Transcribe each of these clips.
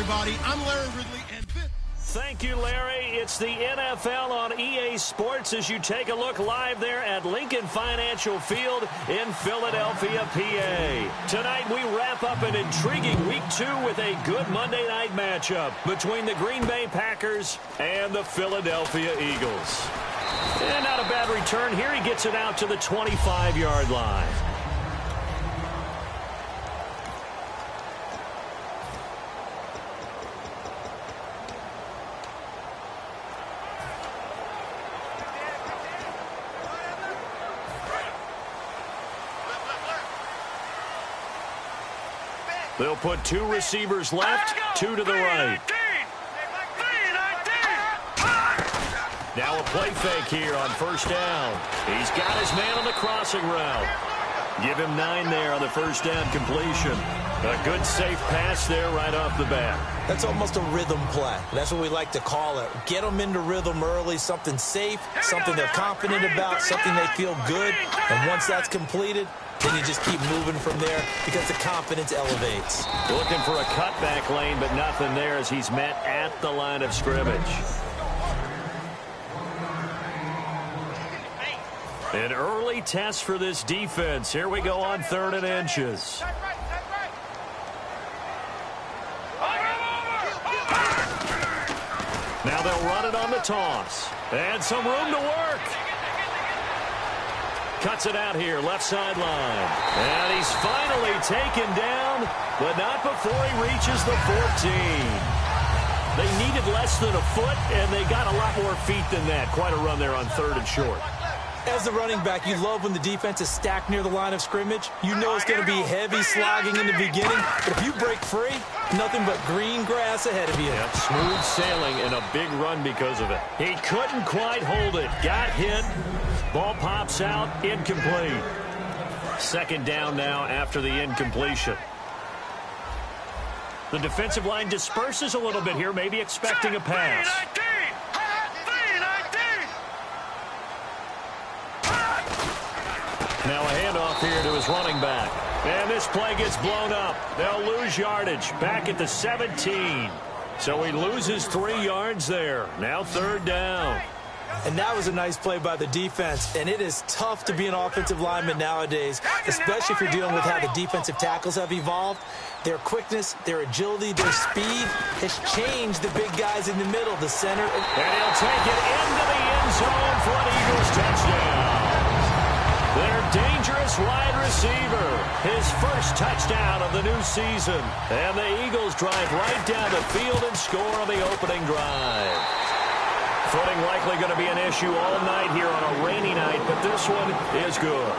everybody. I'm Larry Ridley, and thank you, Larry. It's the NFL on EA Sports as you take a look live there at Lincoln Financial Field in Philadelphia, PA. Tonight we wrap up an intriguing Week 2 with a good Monday night matchup between the Green Bay Packers and the Philadelphia Eagles. And not a bad return here. He gets it out to the 25-yard line. They'll put two receivers left, two to the right. Now a play fake here on first down. He's got his man on the crossing route. Give him 9 there on the first down completion. A good safe pass there right off the bat. That's almost a rhythm play. That's what we like to call it. Get them into rhythm early, something safe, something they're confident about, something they feel good. And once that's completed, then you just keep moving from there because the confidence elevates. Looking for a cutback lane, but nothing there as he's met at the line of scrimmage. An early test for this defense. Here we go on 3rd and inches. Now they'll run it on the toss. And some room to work. Cuts it out here, left sideline. And he's finally taken down, but not before he reaches the 14. They needed less than a foot, and they got a lot more feet than that. Quite a run there on 3rd and short. As the running back, you love when the defense is stacked near the line of scrimmage. You know it's going to be heavy slogging in the beginning. But if you break free, nothing but green grass ahead of you. Yep, smooth sailing and a big run because of it. He couldn't quite hold it. Got hit. Ball pops out. Incomplete. 2nd down now after the incompletion. The defensive line disperses a little bit here, maybe expecting a pass. Now a handoff here to his running back. And this play gets blown up. They'll lose yardage back at the 17. So he loses 3 yards there. Now 3rd down. And that was a nice play by the defense. And it is tough to be an offensive lineman nowadays, especially if you're dealing with how the defensive tackles have evolved. Their quickness, their agility, their speed has changed the big guys in the middle, the center. And he'll take it into the end zone for an Eagles touchdown. Their dangerous wide receiver, his first touchdown of the new season. And the Eagles drive right down the field and score on the opening drive. Footing likely going to be an issue all night here on a rainy night, but this one is good.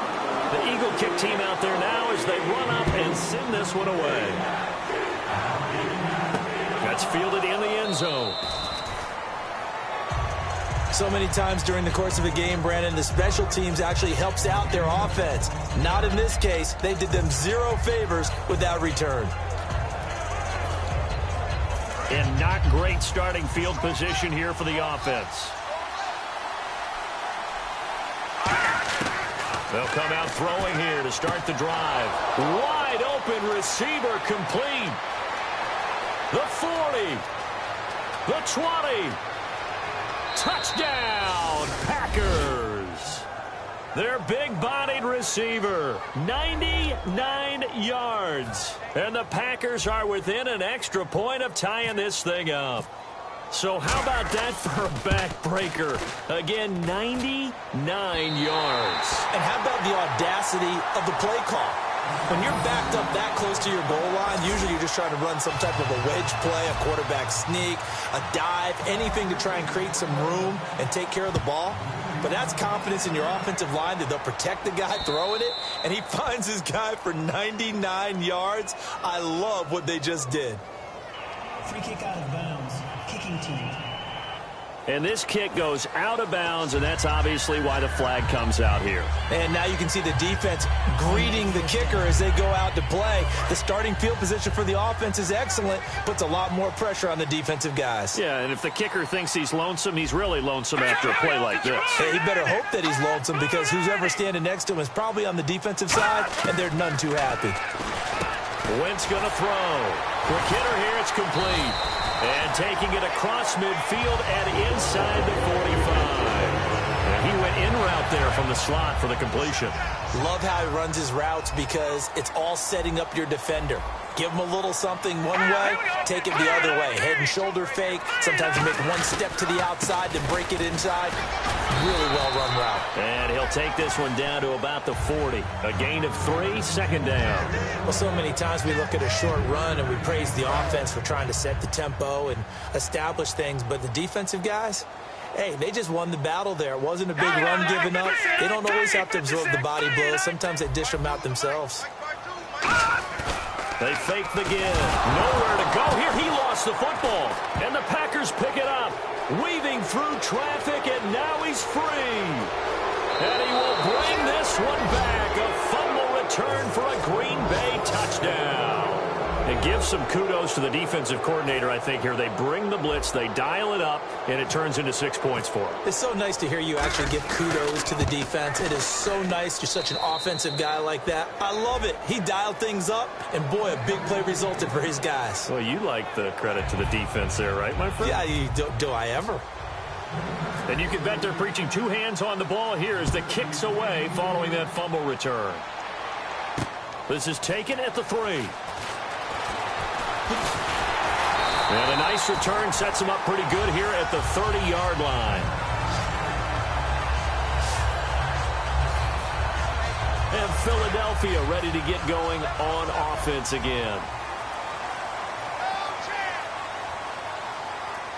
The Eagle kick team out there now as they run up and send this one away. That's fielded in the end zone. So many times during the course of a game, Brandon, the special teams actually helps out their offense. Not in this case. They did them 0 favors with that return. And not great starting field position here for the offense. They'll come out throwing here to start the drive. Wide open receiver complete. The 40. The 20. Touchdown, Packers. Their big-bodied receiver, 99 yards. And the Packers are within an extra point of tying this thing up. So how about that for a backbreaker? Again, 99 yards. And how about the audacity of the play call? When you're backed up that close to your goal line, usually you're just trying to run some type of a wedge play, a quarterback sneak, a dive, anything to try and create some room and take care of the ball. But that's confidence in your offensive line that they'll protect the guy throwing it, and he finds his guy for 99 yards. I love what they just did. Free kick out of bounds. Kicking team. And this kick goes out of bounds, and that's obviously why the flag comes out here. And now you can see the defense greeting the kicker as they go out to play. The starting field position for the offense is excellent, puts a lot more pressure on the defensive guys. Yeah, and if the kicker thinks he's lonesome, he's really lonesome after a play like this. Hey, he better hope that he's lonesome because who's ever standing next to him is probably on the defensive side, and they're none too happy. Wentz going to throw. Quick hitter here. It's complete. And taking it across midfield and inside the 45. And he went in route there from the slot for the completion. Love how he runs his routes because it's all setting up your defender. Give him a little something one way, take it the other way. Head and shoulder fake. Sometimes you make one step to the outside, then break it inside. Really well-run route. And he'll take this one down to about the 40. A gain of 3, second down. Well, so many times we look at a short run and we praise the offense for trying to set the tempo and establish things, but the defensive guys, hey, they just won the battle there. It wasn't a big run given up. They don't always have to absorb the body blows. Sometimes they dish them out themselves. They fake the give. Nowhere to go here. He lost the football. And the Packers pick it up. Weaving through traffic, and now he's free. And he will bring this one back. A fumble return for a Green Bay touchdown. And give some kudos to the defensive coordinator, I think, here. They bring the blitz, they dial it up, and it turns into 6 points for them. It's so nice to hear you actually give kudos to the defense. It is so nice. You're such an offensive guy like that. I love it. He dialed things up, and boy, a big play resulted for his guys. Well, you like the credit to the defense there, right, my friend? Yeah, do I ever? And you can bet they're preaching 2 hands on the ball here as the kick's away following that fumble return. This is taken at the 3. And a nice return sets him up pretty good here at the 30-yard line. And Philadelphia ready to get going on offense again.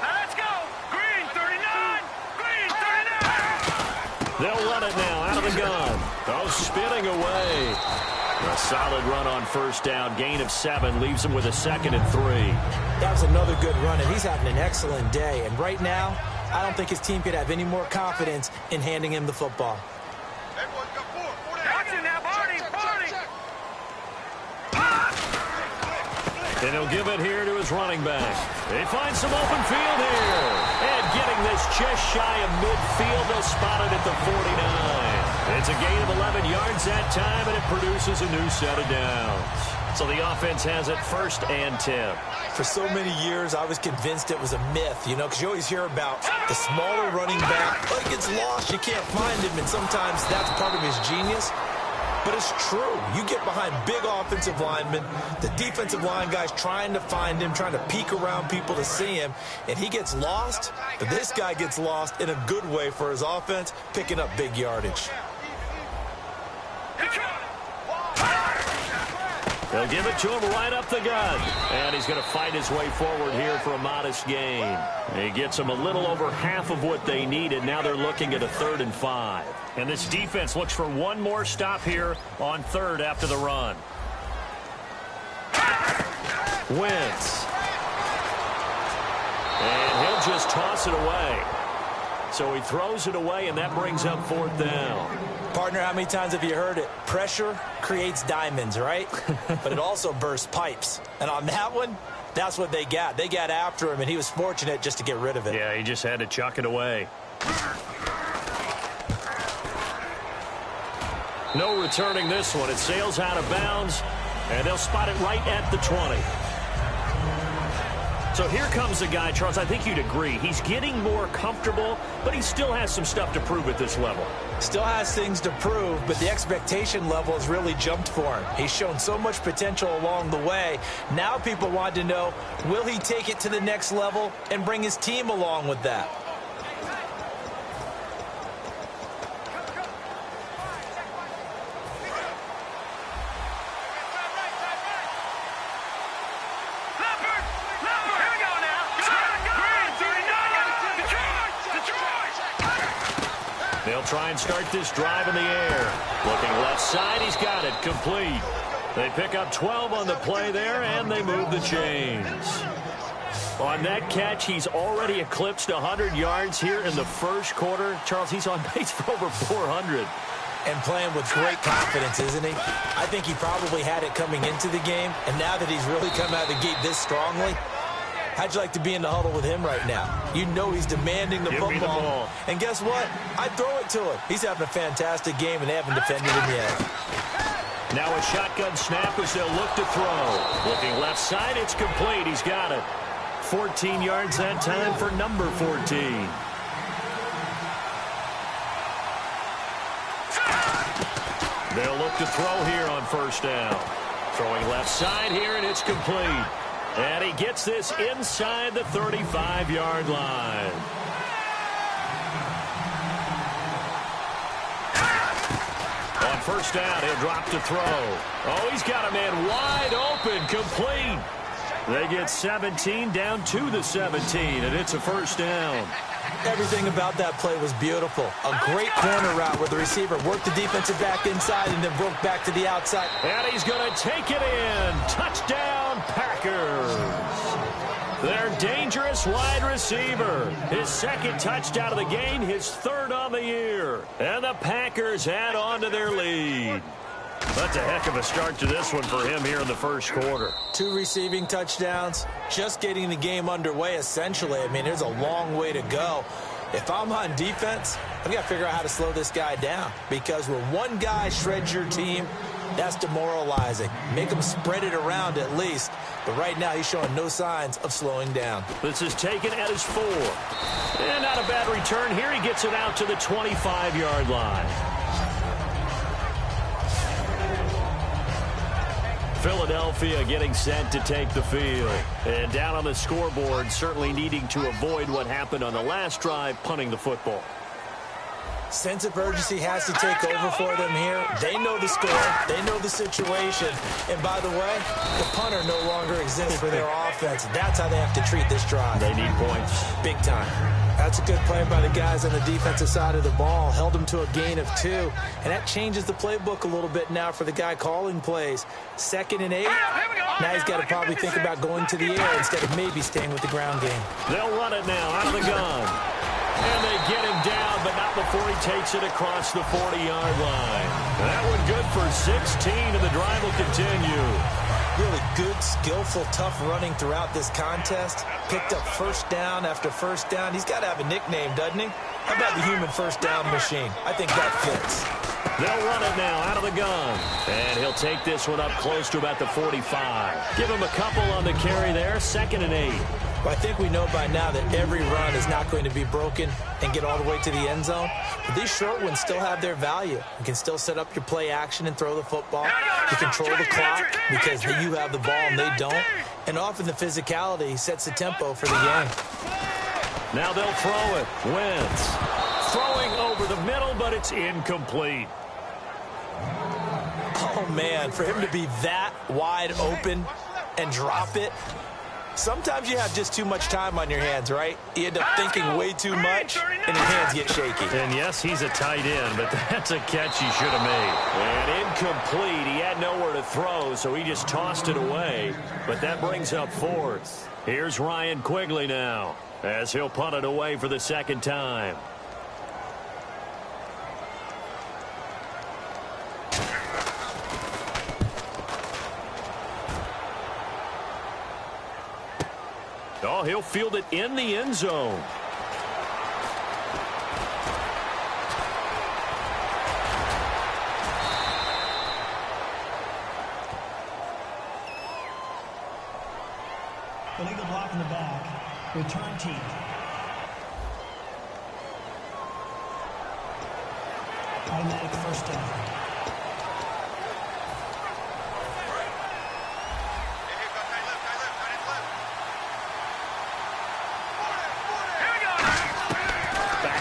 Let's go. Green 39. Green 39. They'll run it now out of the gun. Oh, spinning away. A solid run on first down. Gain of 7 leaves him with a 2nd and 3. That was another good run, and he's having an excellent day. And right now, I don't think his team could have any more confidence in handing him the football. And he'll give it here to his running back. They find some open field here. And getting this just shy of midfield, they'll spot it at the 49. It's a gain of 11 yards that time, and it produces a new set of downs. So the offense has it 1st and 10. For so many years, I was convinced it was a myth, because you always hear about the smaller running back. Oh, he gets lost, you can't find him, and sometimes that's part of his genius. But it's true. You get behind big offensive linemen, the defensive line guys trying to find him, trying to peek around people to see him, and he gets lost. But this guy gets lost in a good way for his offense, picking up big yardage. They'll give it to him right up the gut. And he's going to fight his way forward here for a modest gain. He gets them a little over half of what they needed. Now they're looking at a 3rd and 5. And this defense looks for one more stop here on 3rd after the run. Wentz. And he'll just toss it away. So he throws it away, and that brings up 4th down. Partner, how many times have you heard it? Pressure creates diamonds, right? But it also bursts pipes. And on that one, that's what they got. They got after him, and he was fortunate just to get rid of it. Yeah, he just had to chuck it away. No returning this one. It sails out of bounds, and they'll spot it right at the 20. So here comes a guy, Charles, I think you'd agree. He's getting more comfortable, but he still has some stuff to prove at this level. Still has things to prove, but the expectation level has really jumped for him. He's shown so much potential along the way. Now people want to know, will he take it to the next level and bring his team along with that? They'll try and start this drive in the air. Looking left side, he's got it, complete. They pick up 12 on the play there, and they move the chains. On that catch, he's already eclipsed 100 yards here in the first quarter. Charles, he's on pace for over 400. And playing with great confidence, isn't he? I think he probably had it coming into the game, and now that he's really come out of the gate this strongly, how'd you like to be in the huddle with him right now? You know he's demanding the football. Me the ball. And guess what? I'd throw it to him. He's having a fantastic game, and they haven't defended him yet. Now a shotgun snap as they'll look to throw. Looking left side, it's complete. He's got it. 14 yards that time for number 14. They'll look to throw here on first down. Throwing left side here, and it's complete. And he gets this inside the 35-yard line. On first down, he'll drop to throw. Oh, he's got a man wide open, complete. They get 17 down to the 17, and it's a first down. Everything about that play was beautiful. A great corner route where the receiver worked the defensive back inside and then broke back to the outside. And he's going to take it in. Touchdown, Packers. Their dangerous wide receiver. His second touchdown of the game, his third on the year. And the Packers add on to their lead. That's a heck of a start to this one for him here in the first quarter. 2 receiving touchdowns, just getting the game underway, essentially. I mean, there's a long way to go. If I'm on defense, I've got to figure out how to slow this guy down, because when one guy shreds your team, that's demoralizing. Make him spread it around at least. But right now, he's showing no signs of slowing down. This is taken at his 4. And not a bad return here. He gets it out to the 25-yard line. Philadelphia getting set to take the field. And down on the scoreboard, certainly needing to avoid what happened on the last drive, punting the football. Sense of urgency has to take over for them here. They know the score. They know the situation. And by the way, the punter no longer exists for their offense. That's how they have to treat this drive. They need points. Big time. That's a good play by the guys on the defensive side of the ball. Held them to a gain of 2. And that changes the playbook a little bit now for the guy calling plays. 2nd and 8. Now he's got to probably think about going to the air instead of maybe staying with the ground game. They'll run it now out of the gun. And they get him down, but not before he takes it across the 40-yard line. That one good for 16, and the drive will continue. Really good, skillful, tough running throughout this contest. Picked up first down after first down. He's got to have a nickname, doesn't he? How about the human first down machine? I think that fits. They'll run it now out of the gun. And he'll take this one up close to about the 45. Give him a couple on the carry there. 2nd and 8. Well, I think we know by now that every run is not going to be broken and get all the way to the end zone. But these short ones still have their value. You can still set up your play action and throw the football. You control the clock because you have the ball and they don't. And often the physicality sets the tempo for the game. Now they'll throw it. Wentz throwing over the middle, but it's incomplete. Oh, man, for him to be that wide open and drop it. Sometimes you have just too much time on your hands, right? You end up thinking way too much, and your hands get shaky. And yes, he's a tight end, but that's a catch he should have made. And incomplete. He had nowhere to throw, so he just tossed it away. But that brings up 4th. Here's Ryan Quigley now, as he'll punt it away for the 2nd time. Oh, he'll field it in the end zone. Illegal block in the back. Return team. Automatic first down.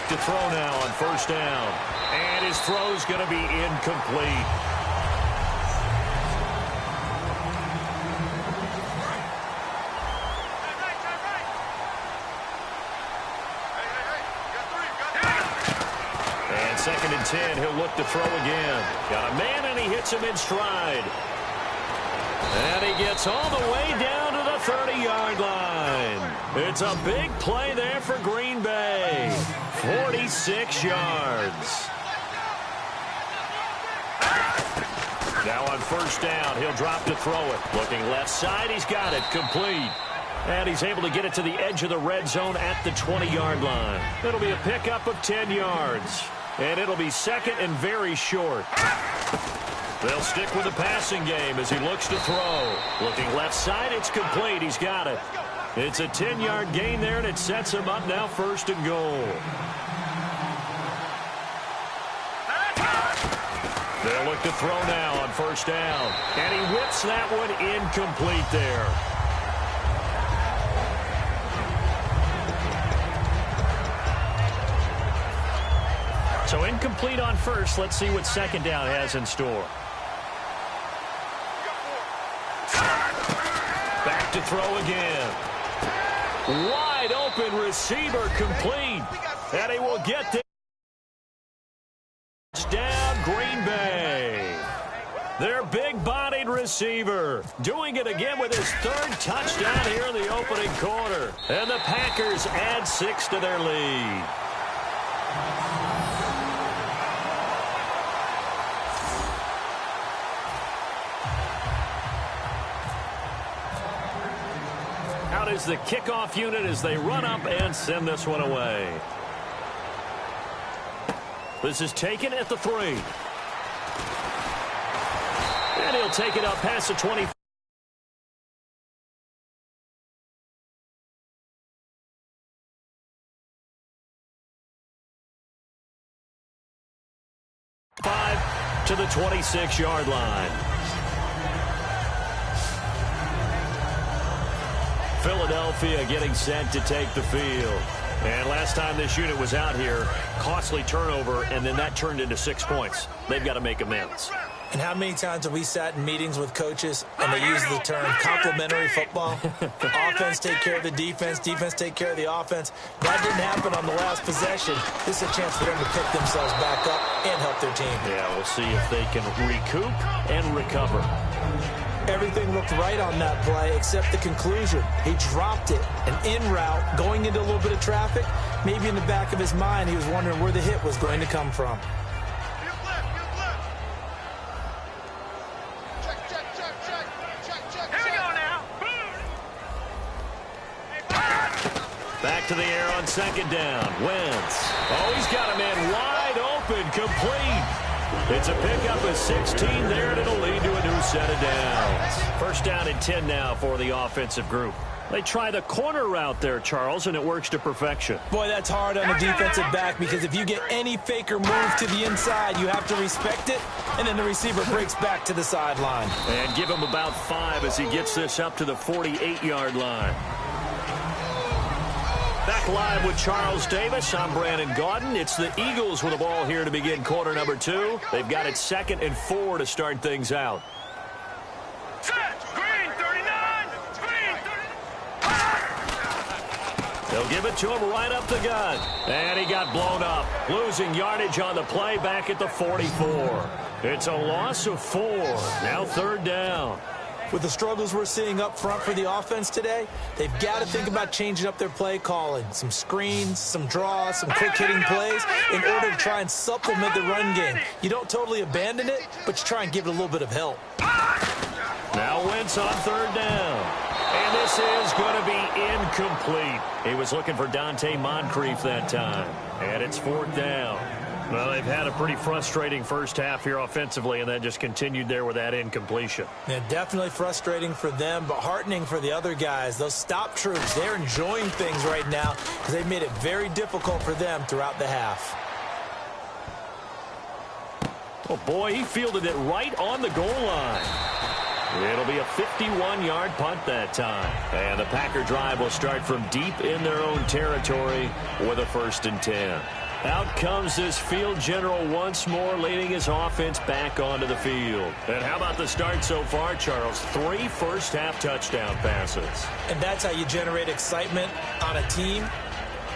To throw now on first down. And his throw's going to be incomplete. And 2nd and 10, he'll look to throw again. Got a man, and he hits him in stride. And he gets all the way down to the 30-yard line. It's a big play there for Green Bay. 46 yards. Now on first down, he'll drop to throw it. Looking left side, he's got it, complete. And he's able to get it to the edge of the red zone at the 20-yard line. It'll be a pickup of 10 yards. And it'll be 2nd and very short. They'll stick with the passing game as he looks to throw. Looking left side, it's complete. He's got it. It's a 10-yard gain there, and it sets him up now 1st and goal. They'll look to throw now on 1st down. And he whips that one incomplete there. So incomplete on 1st. Let's see what 2nd down has in store. Back to throw again. Wide open receiver complete. And he will get there. Touchdown Green Bay. Their big-bodied receiver doing it again with his 3rd touchdown here in the opening quarter. And the Packers add 6 to their lead. Out is the kickoff unit as they run up and send this one away. This is taken at the 3. And he'll take it up past the 20. To the 26-yard line. Philadelphia getting set to take the field. And last time this unit was out here, costly turnover, and then that turned into 6 points. They've got to make amends. And how many times have we sat in meetings with coaches and they use the term complementary football? Offense take care of the defense, defense take care of the offense. That didn't happen on the last possession. This is a chance for them to pick themselves back up and help their team. Yeah, we'll see if they can recoup and recover. Everything looked right on that play except the conclusion. He dropped it, an in route, going into a little bit of traffic. Maybe in the back of his mind, he was wondering where the hit was going to come from. Back to the air on 2nd down. Wentz. Oh, he's got a man wide open, complete. It's a pickup of 16 there, and it'll lead to a new set of downs. 1st down and 10 now for the offensive group. They try the corner route there, Charles, and it works to perfection. Boy, that's hard on the defensive back because if you get any fake or move to the inside, you have to respect it, and then the receiver breaks back to the sideline. And give him about 5 as he gets this up to the 48-yard line. Back live with Charles Davis. I'm Brandon Gaudin. It's the Eagles with the ball here to begin quarter number 2. They've got it 2nd and 4 to start things out. Green 39. Green 39. They'll give it to him right up the gut. And he got blown up. Losing yardage on the play back at the 44. It's a loss of 4. Now 3rd down. With the struggles we're seeing up front for the offense today, they've got to think about changing up their play calling. Some screens, some draws, some quick-hitting plays in order to try and supplement the run game. You don't totally abandon it, but you try and give it a little bit of help. Now Wentz on 3rd down. And this is going to be incomplete. He was looking for Dante Moncrief that time. And it's 4th down. Well, they've had a pretty frustrating first half here offensively, and then just continued there with that incompletion. Yeah, definitely frustrating for them, but heartening for the other guys. Those stop troops, they're enjoying things right now because they've made it very difficult for them throughout the half. Oh, boy, he fielded it right on the goal line. It'll be a 51-yard punt that time. And the Packer drive will start from deep in their own territory with a 1st and 10. Out comes this field general once more, leading his offense back onto the field. And how about the start so far, Charles? 3 first-half touchdown passes. And that's how you generate excitement on a team.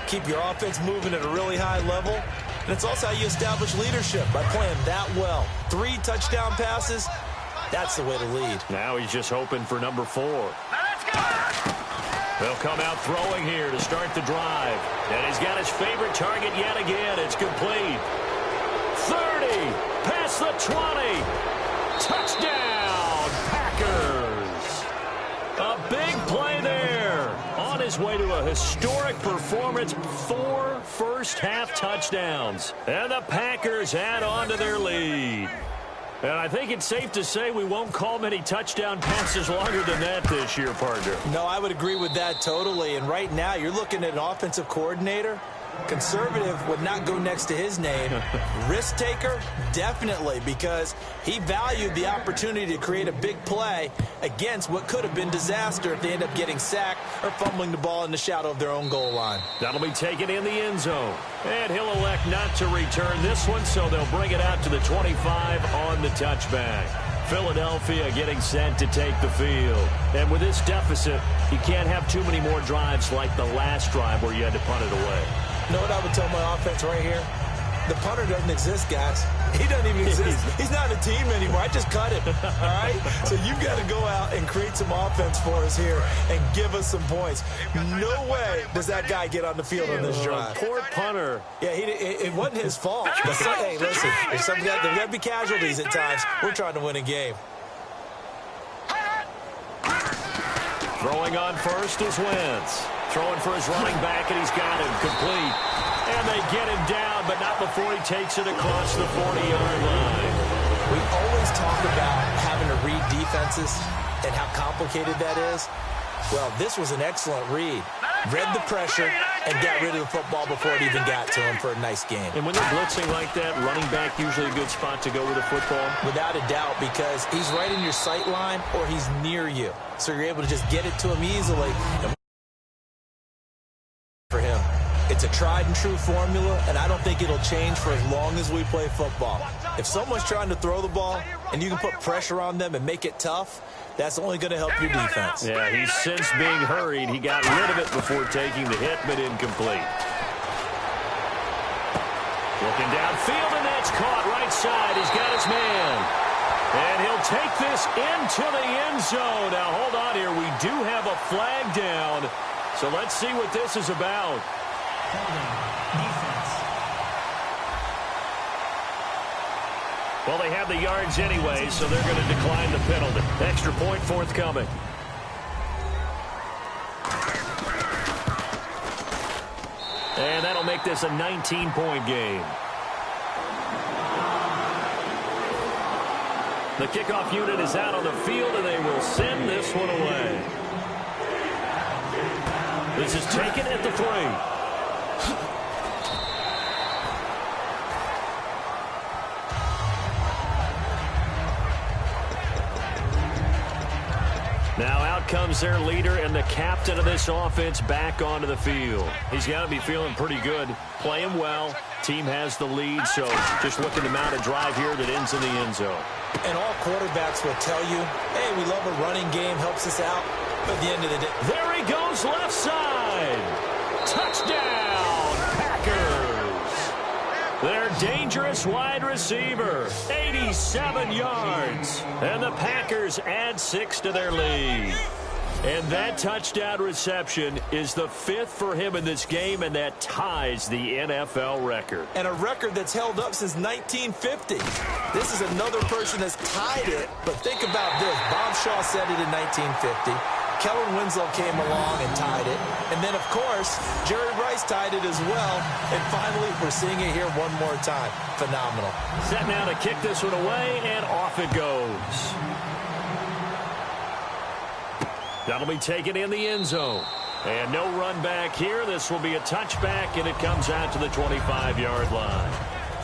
Keep your offense moving at a really high level. And it's also how you establish leadership by playing that well. 3 touchdown passes, that's the way to lead. Now he's just hoping for number 4. They'll come out throwing here to start the drive. And he's got his favorite target yet again. It's complete. 30, past the 20. Touchdown, Packers. A big play there. On his way to a historic performance, 4 first-half touchdowns. And the Packers add on to their lead. And I think it's safe to say we won't call many touchdown passes longer than that this year, partner. No, I would agree with that totally. And right now, you're looking at an offensive coordinator. Conservative would not go next to his name. Risk taker, definitely, because he valued the opportunity to create a big play against what could have been disaster if they end up getting sacked or fumbling the ball in the shadow of their own goal line. That'll be taken in the end zone. And he'll elect not to return this one, so they'll bring it out to the 25 on the touchback. Philadelphia getting set to take the field. And with this deficit, you can't have too many more drives like the last drive where you had to punt it away. You know what I would tell my offense right here? The punter doesn't exist, guys. He doesn't even exist. He's not a team anymore. I just cut him, all right? So you've got to go out and create some offense for us here and give us some points. No way does that guy get on the field on this drive. Poor punter. Yeah, it wasn't his fault. But hey, listen, there's got to be casualties at times. We're trying to win a game. Throwing on first is Wentz. Throwing for his running back, and he's got him complete. And they get him down, but not before he takes it across the 40-yard line. We always talk about having to read defenses and how complicated that is. Well, this was an excellent read. Read the pressure and got rid of the football before it even got to him for a nice game. And when they're blitzing like that, running back usually a good spot to go with the football? Without a doubt, because he's right in your sight line or he's near you. So you're able to just get it to him easily. And for him, it's a tried and true formula, and I don't think it'll change for as long as we play football. If someone's trying to throw the ball and you can put pressure on them and make it tough, that's only going to help your defense. Yeah, he's since being hurried. He got rid of it before taking the hit, but incomplete. Looking downfield, and that's caught right side. He's got his man. And he'll take this into the end zone. Now, hold on here. We do have a flag down. So let's see what this is about. Defense. Well, they have the yards anyway, so they're going to decline the penalty. Extra point forthcoming. And that'll make this a 19-point game. The kickoff unit is out on the field, and they will send this one away. This is taken at the 3. Now out comes their leader and the captain of this offense back onto the field. He's got to be feeling pretty good, playing well. Team has the lead, so just looking to mount a drive here that ends in the end zone. And all quarterbacks will tell you, hey, we love a running game, helps us out. But at the end of the day, there he goes, left side. Touchdown, Packers. Their dangerous wide receiver, 87 yards. And the Packers add 6 to their lead. And that touchdown reception is the 5th for him in this game, and that ties the NFL record. And a record that's held up since 1950. This is another person that's tied it, but think about this. Bob Shaw said it in 1950. Kellen Winslow came along and tied it. And then, of course, Jerry Rice tied it as well. And finally, we're seeing it here one more time. Phenomenal. Set now to kick this one away, and off it goes. That'll be taken in the end zone. And no run back here. This will be a touchback, and it comes out to the 25-yard line.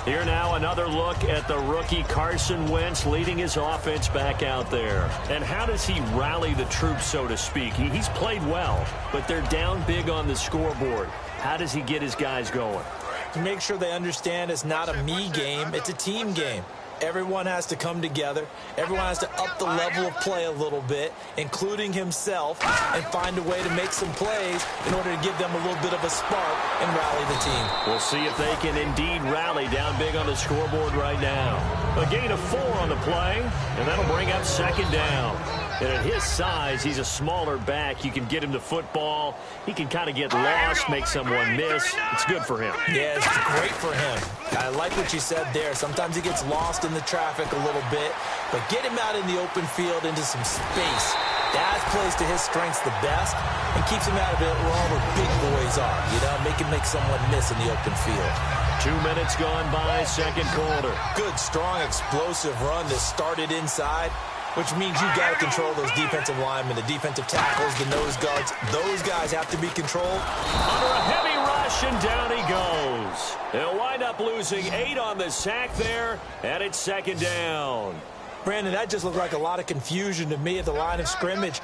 Here now, another look at the rookie Carson Wentz leading his offense back out there. And how does he rally the troops, so to speak? He's played well, but they're down big on the scoreboard. How does he get his guys going? To make sure they understand it's not a me game, it's a team game. Everyone has to come together. Everyone has to up the level of play a little bit, including himself, and find a way to make some plays in order to give them a little bit of a spark and rally the team. We'll see if they can indeed rally down big on the scoreboard right now. A gain of 4 on the play, and that'll bring up 2nd down. And at his size, he's a smaller back. You can get him the football. He can kind of get lost, make someone miss. It's good for him. Yeah, it's great for him. I like what you said there. Sometimes he gets lost in the traffic a little bit, but get him out in the open field into some space That plays to his strengths the best and keeps him out of it where all the big boys are, you know, make someone miss in the open field. 2 minutes gone by, second quarter. Good, strong, explosive run that started inside, which means you got to control those defensive linemen, the defensive tackles, the nose guards. Those guys have to be controlled. Under a heavy rush, and down he goes. They'll wind up losing 8 on the sack there, and it's second down. Brandon, that just looked like a lot of confusion to me at the line of scrimmage.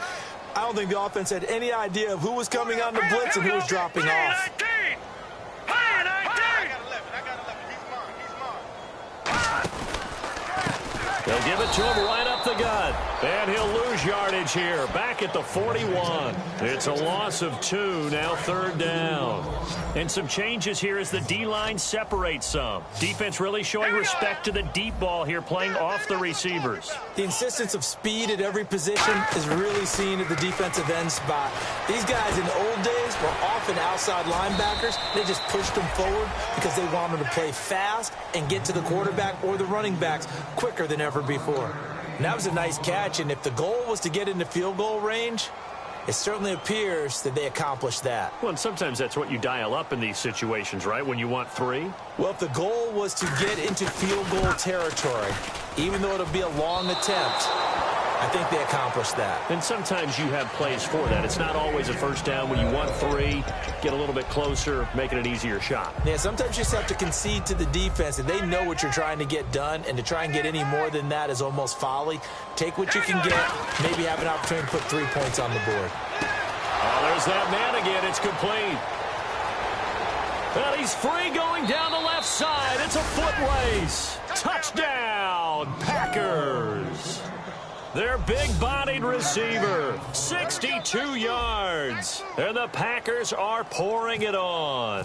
I don't think the offense had any idea of who was coming on the blitz and who was dropping off. They'll give it to him right up the gut. And he'll lose yardage here. Back at the 41. It's a loss of 2. Now third down. And some changes here as the D-line separates some. Defense really showing respect to the deep ball here, playing off the receivers. The insistence of speed at every position is really seen at the defensive end spot. These guys in the old days were often outside linebackers. They just pushed them forward because they wanted to play fast and get to the quarterback or the running backs quicker than ever before. And that was a nice catch, and if the goal was to get into field goal range, it certainly appears that they accomplished that. Well, and sometimes that's what you dial up in these situations, right, when you want 3? Well, if the goal was to get into field goal territory, even though it'll be a long attempt, I think they accomplished that. And sometimes you have plays for that. It's not always a first down. When you want 3, get a little bit closer, make it an easier shot. Yeah, sometimes you just have to concede to the defense, and they know what you're trying to get done, and to try and get any more than that is almost folly. Take what you can get, maybe have an opportunity to put 3 points on the board. Oh, there's that man again. It's complete. Well, he's free going down the left side. It's a foot race. Touchdown, Packers. Their big-bodied receiver, 62 yards. And the Packers are pouring it on.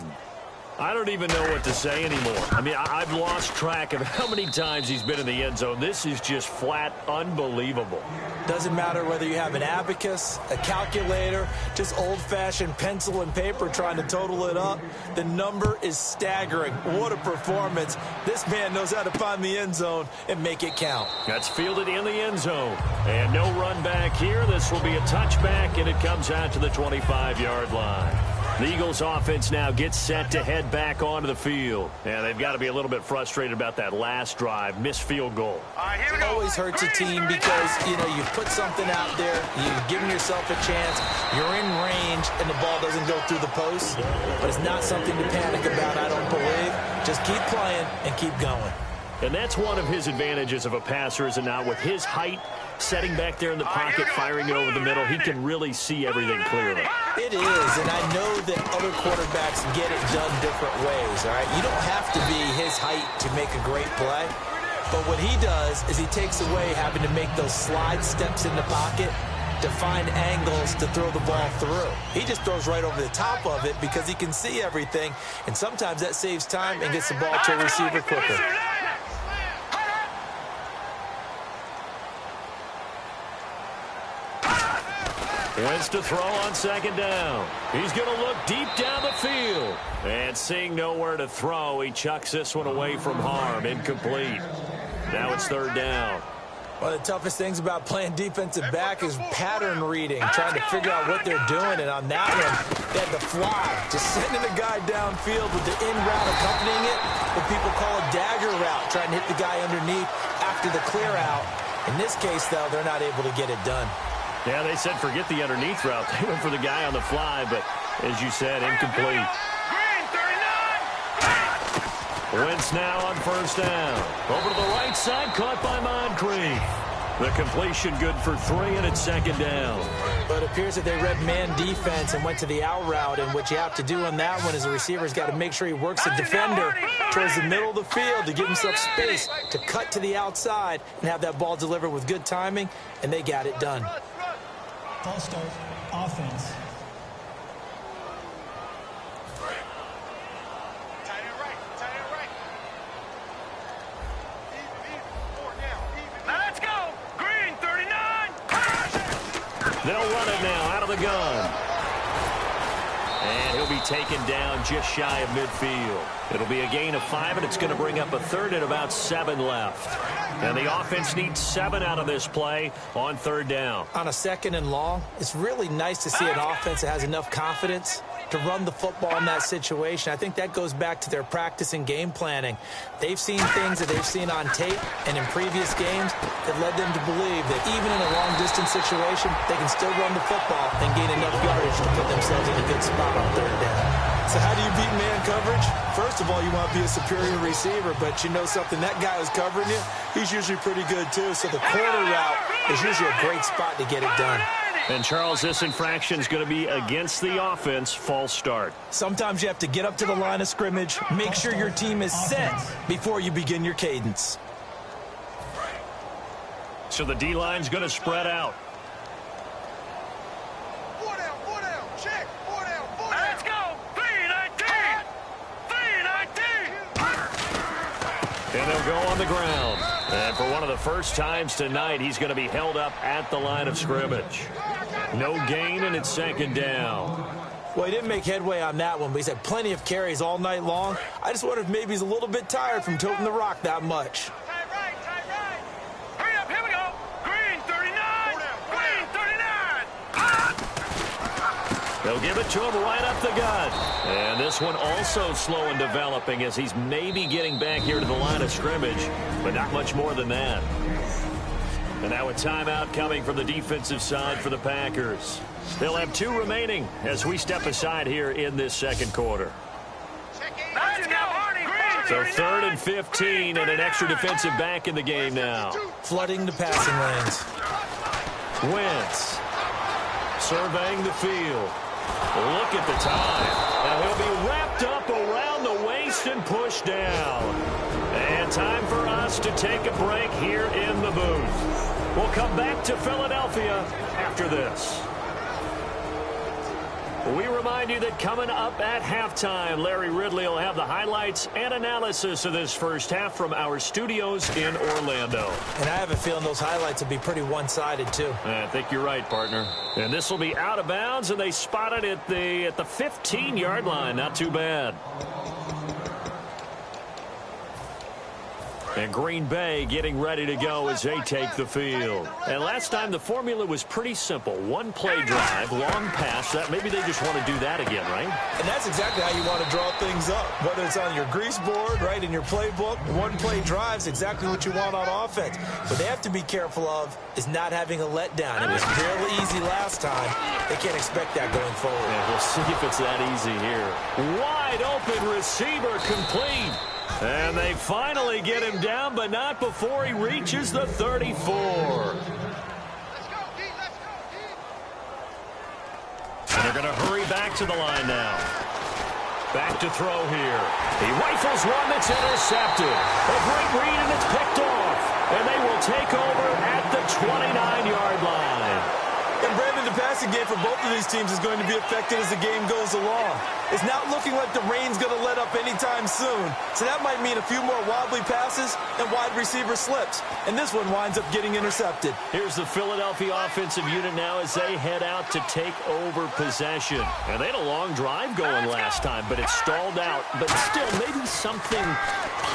I don't even know what to say anymore. I mean, I've lost track of how many times he's been in the end zone. This is just flat unbelievable. Doesn't matter whether you have an abacus, a calculator, just old-fashioned pencil and paper trying to total it up. The number is staggering. What a performance. This man knows how to find the end zone and make it count. That's fielded in the end zone. And no run back here. This will be a touchback, and it comes out to the 25-yard line. The Eagles offense now gets set to head back onto the field. And they've got to be a little bit frustrated about that last drive, missed field goal. It always hurts a team because, you know, you put something out there, you've given yourself a chance, you're in range, and the ball doesn't go through the post. But it's not something to panic about, I don't believe. Just keep playing and keep going. And that's one of his advantages of a passer, is it not? With his height, setting back there in the pocket, firing it over the middle, he can really see everything clearly. It is, and I know that other quarterbacks get it done different ways, all right? You don't have to be his height to make a great play, but what he does is he takes away having to make those slide steps in the pocket to find angles to throw the ball through. He just throws right over the top of it because he can see everything, and sometimes that saves time and gets the ball to a receiver quicker. Wants to throw on second down. He's going to look deep down the field. And seeing nowhere to throw, he chucks this one away from harm. Incomplete. Now it's third down. One of the toughest things about playing defensive back is pattern reading, trying to figure out what they're doing. And on that one, they had the fly, just sending the guy downfield with the in route accompanying it, what people call a dagger route, trying to hit the guy underneath after the clear out. In this case, though, they're not able to get it done. Yeah, they said forget the underneath route. They went for the guy on the fly, but as you said, incomplete. Wentz now on first down. Over to the right side, caught by Moncrief. The completion good for 3, and it's second down. But it appears that they read man defense and went to the out route, and what you have to do on that one is the receiver's got to make sure he works the defender towards the middle of the field to give himself space to cut to the outside and have that ball delivered with good timing, and they got it done. Ball start, offense. Now let's go. Green, 39. They'll run it now out of the gun. And he'll be taken down just shy of midfield. It'll be a gain of 5, and it's going to bring up a third and about 7 left. And the offense needs 7 out of this play on third down. On a 2nd and long, it's really nice to see an offense that has enough confidence to run the football in that situation. I think that goes back to their practice and game planning. They've seen things that they've seen on tape and in previous games that led them to believe that even in a long-distance situation, they can still run the football and gain enough yardage to put themselves in a good spot on third down. So how do you beat man coverage? First of all, you want to be a superior receiver, but you know something, that guy who's covering you, he's usually pretty good too. So the corner route is usually a great spot to get it done. And, Charles, this infraction is going to be against the offense, false start. Sometimes you have to get up to the line of scrimmage, make sure your team is set before you begin your cadence. So the D-line's going to spread out. 4 down, check, 4 down, 4 down. Let's go, 3-19, 3-19. And they'll go on the ground. And for one of the first times tonight, he's going to be held up at the line of scrimmage. No gain, and it's 2nd down. Well, he didn't make headway on that one, but he's had plenty of carries all night long. I just wonder if maybe he's a little bit tired from toting the rock that much. Tight right. Hurry up, here we go. Green, 39, Green, 39. They'll give it to him right up the gut. And this one also slow in developing as he's maybe getting back here to the line of scrimmage, but not much more than that. And now a timeout coming from the defensive side for the Packers. They'll have 2 remaining as we step aside here in this 2nd quarter. Let's go, So 3rd and 15 and an extra defensive back in the game now. Flooding the passing lanes. Wentz surveying the field. Look at the time. Now he'll be wrapped up around the waist and pushed down. And time for us to take a break here in the booth. We'll come back to Philadelphia after this. We remind you that coming up at halftime, Larry Ridley will have the highlights and analysis of this first half from our studios in Orlando. And I have a feeling those highlights will be pretty one-sided, too. I think you're right, partner. And this will be out of bounds, and they spot it at the 15-yard line. Not too bad. And Green Bay getting ready to go as they take the field. And last time the formula was pretty simple. 1 play drive, long pass. That maybe they just want to do that again, right? And that's exactly how you want to draw things up. Whether it's on your grease board, right, in your playbook, 1 play drive is exactly what you want on offense. What they have to be careful of is not having a letdown. It was fairly easy last time. They can't expect that going forward. Yeah, we'll see if it's that easy here. Wide open receiver complete. And they finally get him down, but not before he reaches the 34. Let's go, D, And they're going to hurry back to the line now. Back to throw here. He rifles one that's intercepted. A great read, and it's picked off. And they will take over at the 29-yard line. And Brandon, the passing game for both of these teams is going to be affected as the game goes along. It's not looking like the rain's going to let up anytime soon. So that might mean a few more wobbly passes and wide receiver slips. And this one winds up getting intercepted. Here's the Philadelphia offensive unit now as they head out to take over possession. And they had a long drive going last time, but it stalled out. But still, maybe something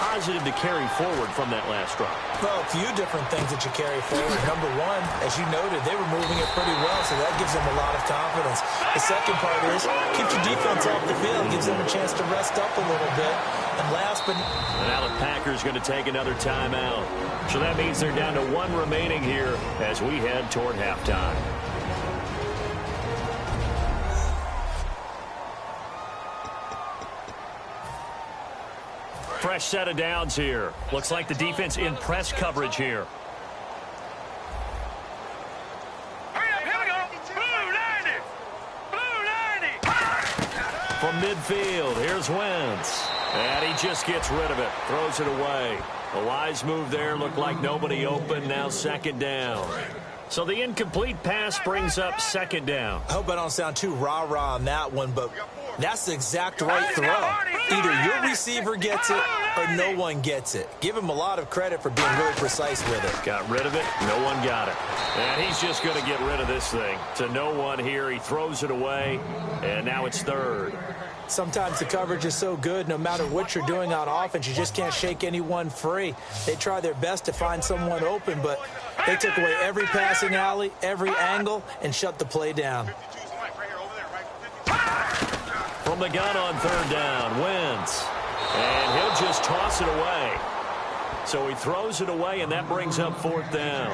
positive to carry forward from that last drive. Well, a few different things that you carry forward. Number one, as you noted, they were moving it pretty well, so that gives them a lot of confidence. The second part is, keeps your defense off the field, gives them a chance to rest up a little bit. And last but... And now the Packers going to take another timeout. So that means they're down to 1 remaining here as we head toward halftime. Fresh set of downs here. Looks like the defense in press coverage here. From midfield, here's Wentz. And he just gets rid of it, throws it away. A wise move there, looked like nobody open, now 2nd down. So the incomplete pass brings up 2nd down. I hope I don't sound too rah-rah on that one, but that's the exact right throw. Either your receiver gets it or no one gets it. Give him a lot of credit for being really precise with it. Got rid of it. No one got it. And he's just going to get rid of this thing. To no one here. He throws it away, and now it's third. Sometimes the coverage is so good, no matter what you're doing on offense, you just can't shake anyone free. They try their best to find someone open, but they took away every passing alley, every angle, and shut the play down. From the gun on third down, Wentz. And he'll just toss it away. So he throws it away, and that brings up fourth down.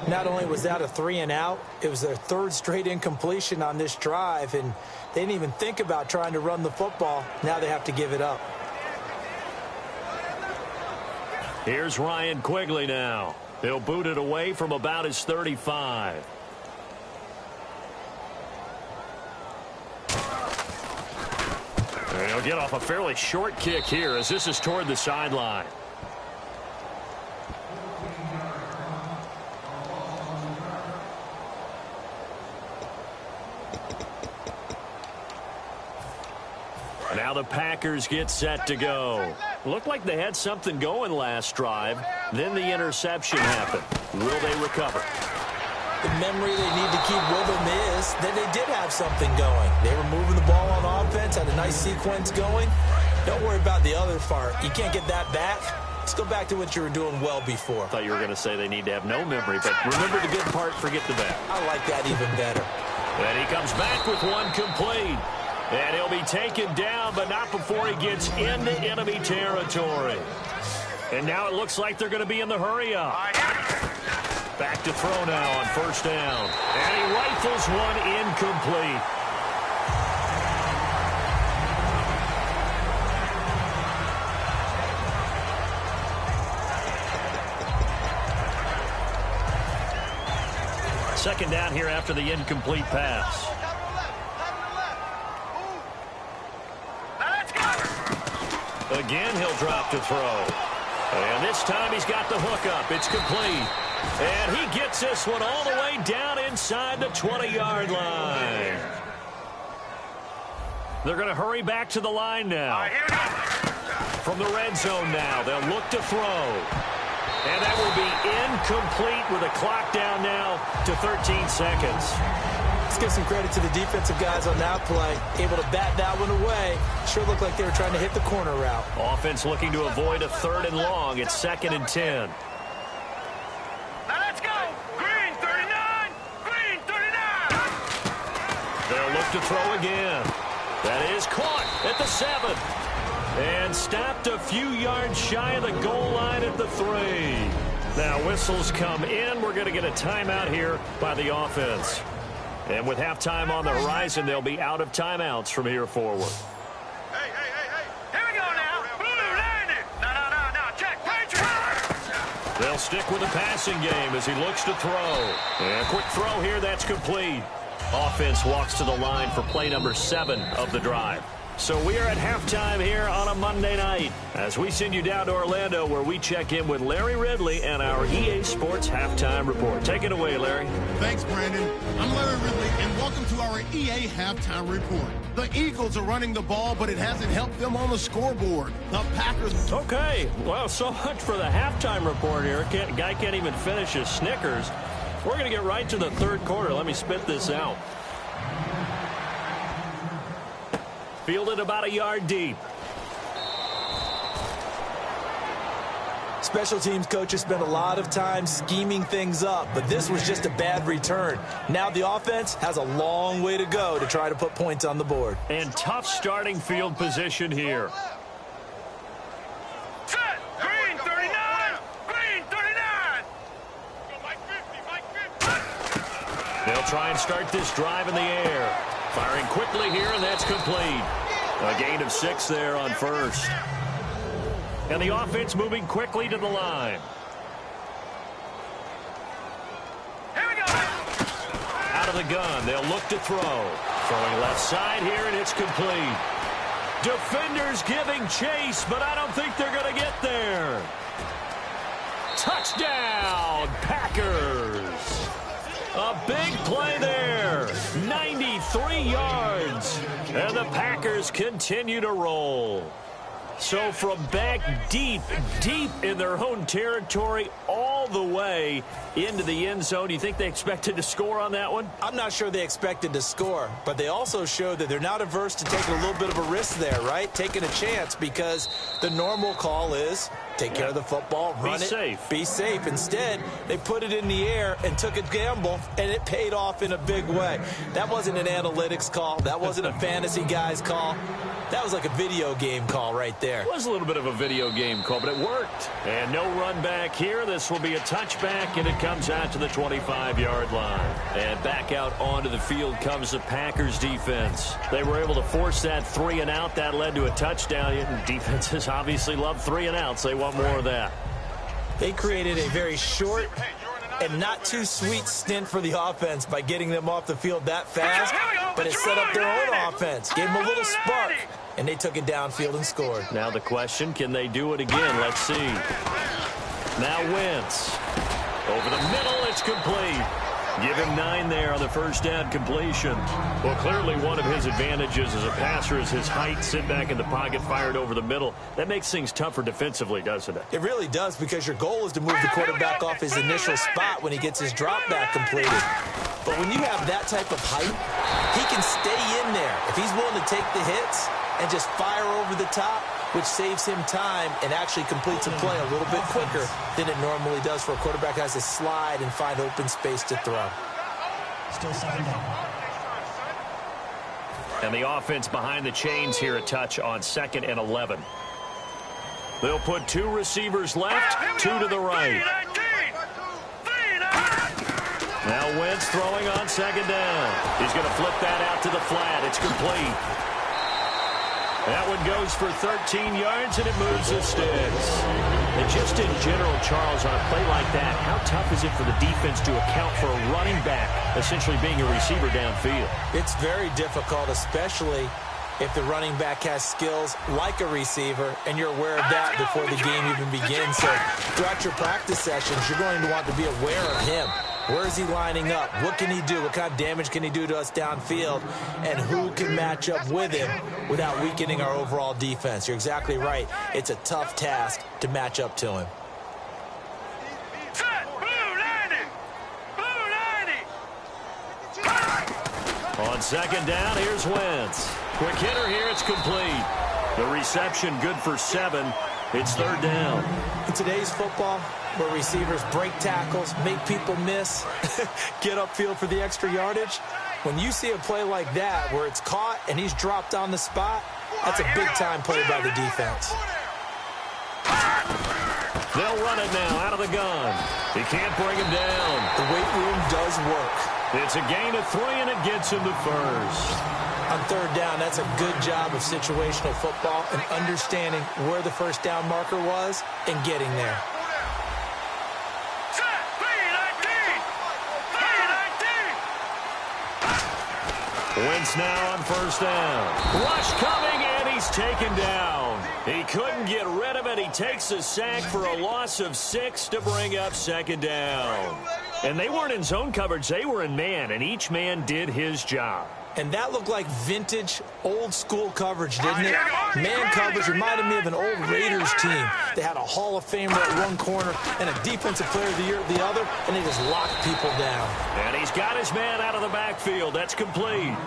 Not only was that a 3-and-out, it was their third straight incompletion on this drive, and they didn't even think about trying to run the football. Now they have to give it up. Here's Ryan Quigley now. He'll boot it away from about his 35. And he'll get off a fairly short kick here as this is toward the sideline. Now the Packers get set to go. Looked like they had something going last drive. Then the interception happened. Will they recover? The memory they need to keep with them is that they did have something going. They were moving the ball on offense, had a nice sequence going. Don't worry about the other part. You can't get that back. Let's go back to what you were doing well before. I thought you were going to say they need to have no memory, but remember the good part, forget the bad. I like that even better. And he comes back with one complete. And he'll be taken down, but not before he gets into enemy territory. And now it looks like they're going to be in the hurry-up. Back to throw now on first down. And he rifles one incomplete. Second down here after the incomplete pass. Again, he'll drop to throw. And this time he's got the hook up. It's complete. And he gets this one all the way down inside the 20-yard line. They're going to hurry back to the line now. From the red zone now, they'll look to throw. And that will be incomplete with the clock down now to 13 seconds. Let's give some credit to the defensive guys on that play. Able to bat that one away. Sure looked like they were trying to hit the corner route. Offense looking to avoid a third and long. It's 2nd and 10. Now let's go. Green 39. Green 39. They'll look to throw again. That is caught at the 7. And stopped a few yards shy of the goal line at the 3. Now whistles come in. We're going to get a timeout here by the offense. And with halftime on the horizon, they'll be out of timeouts from here forward. Hey. Here we go now. Blue landed. No. Check. Patriot. They'll stick with the passing game as he looks to throw. And a quick throw here. That's complete. Offense walks to the line for play number 7 of the drive. So we are at halftime here on a Monday night as we send you down to Orlando where we check in with Larry Ridley and our EA Sports Halftime Report. Take it away, Larry. Thanks, Brandon. I'm Larry Ridley, and welcome to our EA Halftime Report. The Eagles are running the ball, but it hasn't helped them on the scoreboard. The Packers... Okay, well, so much for the halftime report here. Guy can't even finish his Snickers. We're going to get right to the third quarter. Let me spit this out. Fielded about a yard deep. Special teams coaches spent a lot of time scheming things up, but this was just a bad return. Now the offense has a long way to go to try to put points on the board. And tough starting field position here. Set. Green 39. Green 39. They'll try and start this drive in the air. Firing quickly here, and that's complete. A gain of 6 there on first. And the offense moving quickly to the line. Here we go. Out of the gun, they'll look to throw. Throwing left side here, and it's complete. Defenders giving chase, but I don't think they're going to get there. Touchdown, Packers. A big play there. 93 yards. And the Packers continue to roll. So from back deep in their own territory, all the way into the end zone, do you think they expected to score on that one? I'm not sure they expected to score, but they also showed that they're not averse to taking a little bit of a risk there, right? Taking a chance, because the normal call is take care of the football, run it, be safe. Instead, they put it in the air and took a gamble, and it paid off in a big way. That wasn't an analytics call. That wasn't a fantasy guy's call. That was like a video game call right there. It was a little bit of a video game call, but it worked. And no run back here. This will be a touchback, and it comes out to the 25-yard line. And back out onto the field comes the Packers defense. They were able to force that 3-and-out. That led to a touchdown. And defenses obviously love 3-and-outs. They want more of that. They created a very short and not too sweet stint for the offense by getting them off the field that fast, but it set up their own offense, gave them a little spark, and they took it downfield and scored. Now the question, can they do it again? Let's see. Now Wentz. Over the middle, it's complete. Give him 9 there on the first down completion. Well, clearly one of his advantages as a passer is his height. Sit back in the pocket, fired over the middle. That makes things tougher defensively, doesn't it? It really does, because your goal is to move the quarterback off his initial spot when he gets his drop back completed. But when you have that type of height, he can stay in there. If he's willing to take the hits and just fire over the top, which saves him time and actually completes a play a little bit quicker than it normally does for a quarterback who has to slide and find open space to throw. Still 2nd down. And the offense behind the chains here, a touch on 2nd and 11. They'll put 2 receivers left, 2 to the right. Now Wentz throwing on 2nd down. He's going to flip that out to the flat. It's complete. That one goes for 13 yards, and it moves the sticks. And just in general, Charles, on a play like that, how tough is it for the defense to account for a running back essentially being a receiver downfield? It's very difficult, especially if the running back has skills like a receiver, and you're aware of that before the game even begins. So throughout your practice sessions, you're going to want to be aware of him. Where is he lining up? What can he do? What kind of damage can he do to us downfield? And who can match up with him without weakening our overall defense? You're exactly right. It's a tough task to match up to him. On 2nd down, here's Wentz. Quick hitter here, it's complete. The reception good for 7. It's 3rd down. In today's football, where receivers break tackles, make people miss, get upfield for the extra yardage, when you see a play like that where it's caught and he's dropped on the spot, that's a big-time play by the defense. They'll run it now out of the gun. He can't bring him down. The weight room does work. It's a gain of 3, and it gets him to first. On 3rd down, that's a good job of situational football and understanding where the first down marker was and getting there. Wentz now on 1st down. Rush coming, and he's taken down. He couldn't get rid of it. He takes a sack for a loss of 6 to bring up 2nd down. And they weren't in zone coverage. They were in man, and each man did his job. And that looked like vintage, old-school coverage, didn't it? Man coverage reminded me of an old Raiders team. They had a Hall of Famer at one corner and a Defensive Player of the Year at the other, and they just locked people down. And he's got his man out of the backfield. That's complete.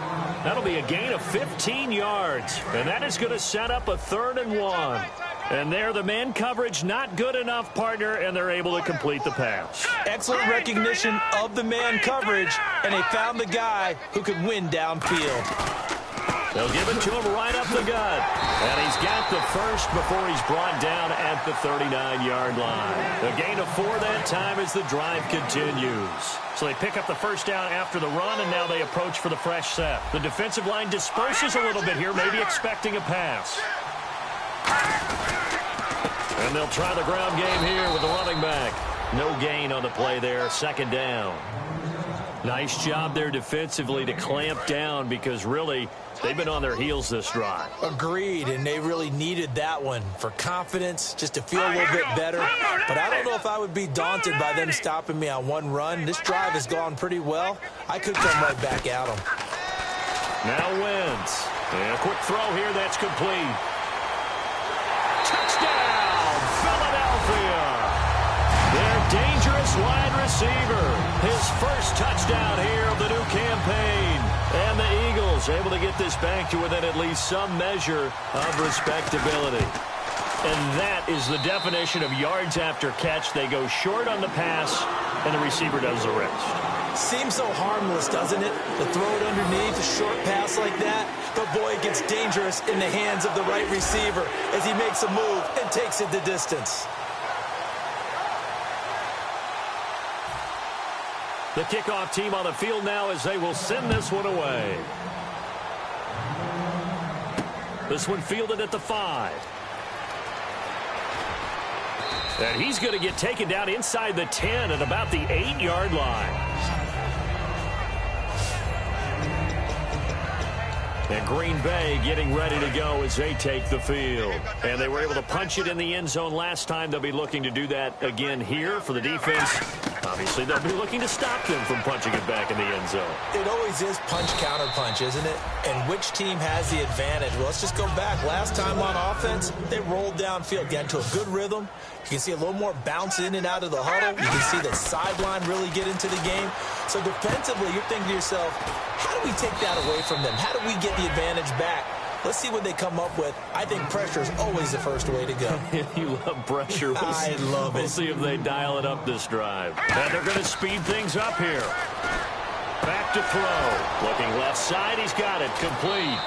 That'll be a gain of 15 yards, and that is going to set up a 3rd and 1. And there, the man coverage not good enough, partner, and they're able to complete the pass. Excellent recognition of the man coverage, and they found the guy who could win downfield. They'll give it to him right up the gut. And he's got the first before he's brought down at the 39-yard line. A gain of 4 that time as the drive continues. So they pick up the first down after the run, and now they approach for the fresh set. The defensive line disperses a little bit here, maybe expecting a pass. And they'll try the ground game here with the running back. No gain on the play there, 2nd down. Nice job there defensively to clamp down, because really they've been on their heels this drive. Agreed, and they really needed that one for confidence, just to feel a little bit better. But I don't know if I would be daunted by them stopping me on one run. This drive has gone pretty well. I could come right back at them. Now Wentz. And a quick throw here, that's complete. dangerous wide receiver. His first touchdown here of the new campaign. And the Eagles able to get this back to within at least some measure of respectability. And that is the definition of yards after catch. They go short on the pass, and the receiver does the rest. Seems so harmless, doesn't it? To throw it underneath, a short pass like that. But, boy, it gets dangerous in the hands of the right receiver as he makes a move and takes it the distance. The kickoff team on the field now as they will send this one away. This one fielded at the 5. And he's going to get taken down inside the 10 at about the 8-yard line. And Green Bay getting ready to go as they take the field. And they were able to punch it in the end zone last time. They'll be looking to do that again here for the defense. Obviously, they'll be looking to stop them from punching it back in the end zone. It always is punch-counter-punch, isn't it? And which team has the advantage? Well, let's just go back. Last time on offense, they rolled downfield, got into a good rhythm. You can see a little more bounce in and out of the huddle. You can see the sideline really get into the game. So defensively, you're thinking to yourself, how do we take that away from them? How do we get the advantage back? Let's see what they come up with. I think pressure is always the first way to go. You love pressure. I love it. We'll see if they dial it up this drive. And they're going to speed things up here. Back to throw. Looking left side. He's got it. Complete.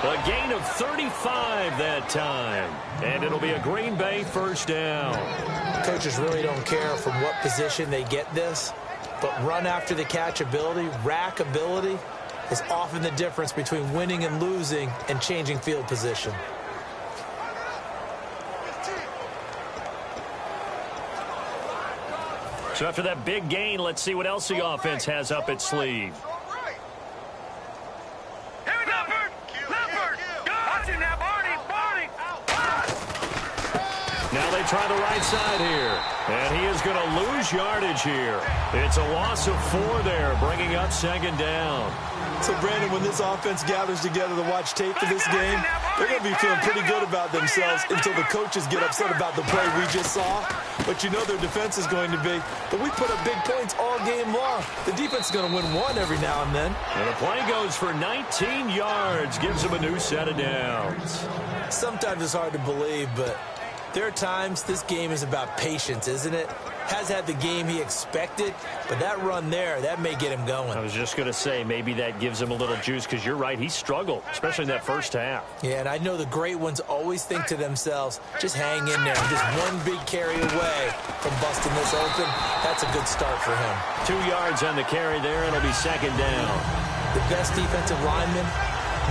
A gain of 35 that time. And it'll be a Green Bay first down. Coaches really don't care from what position they get this, but run after the catch ability, rack ability, is often the difference between winning and losing and changing field position. So after that big gain, let's see what else the offense has up its sleeve. Now they try the right side here. And he is going to lose yardage here. It's a loss of 4 there, bringing up second down. So, Brandon, when this offense gathers together to watch tape for this game, they're going to be feeling pretty good about themselves until the coaches get upset about the play we just saw. But you know their defense is going to be. But we put up big points all game long. The defense is going to win one every now and then. And the play goes for 19 yards, gives them a new set of downs. Sometimes it's hard to believe, but there are times this game is about patience, isn't it? Has had the game he expected, but that run there, that may get him going. I was just going to say, maybe that gives him a little juice, because you're right, he struggled, especially in that first half. Yeah, and I know the great ones always think to themselves, just hang in there. Just one big carry away from busting this open. That's a good start for him. 2 yards on the carry there, and it'll be second down. The best defensive linemen,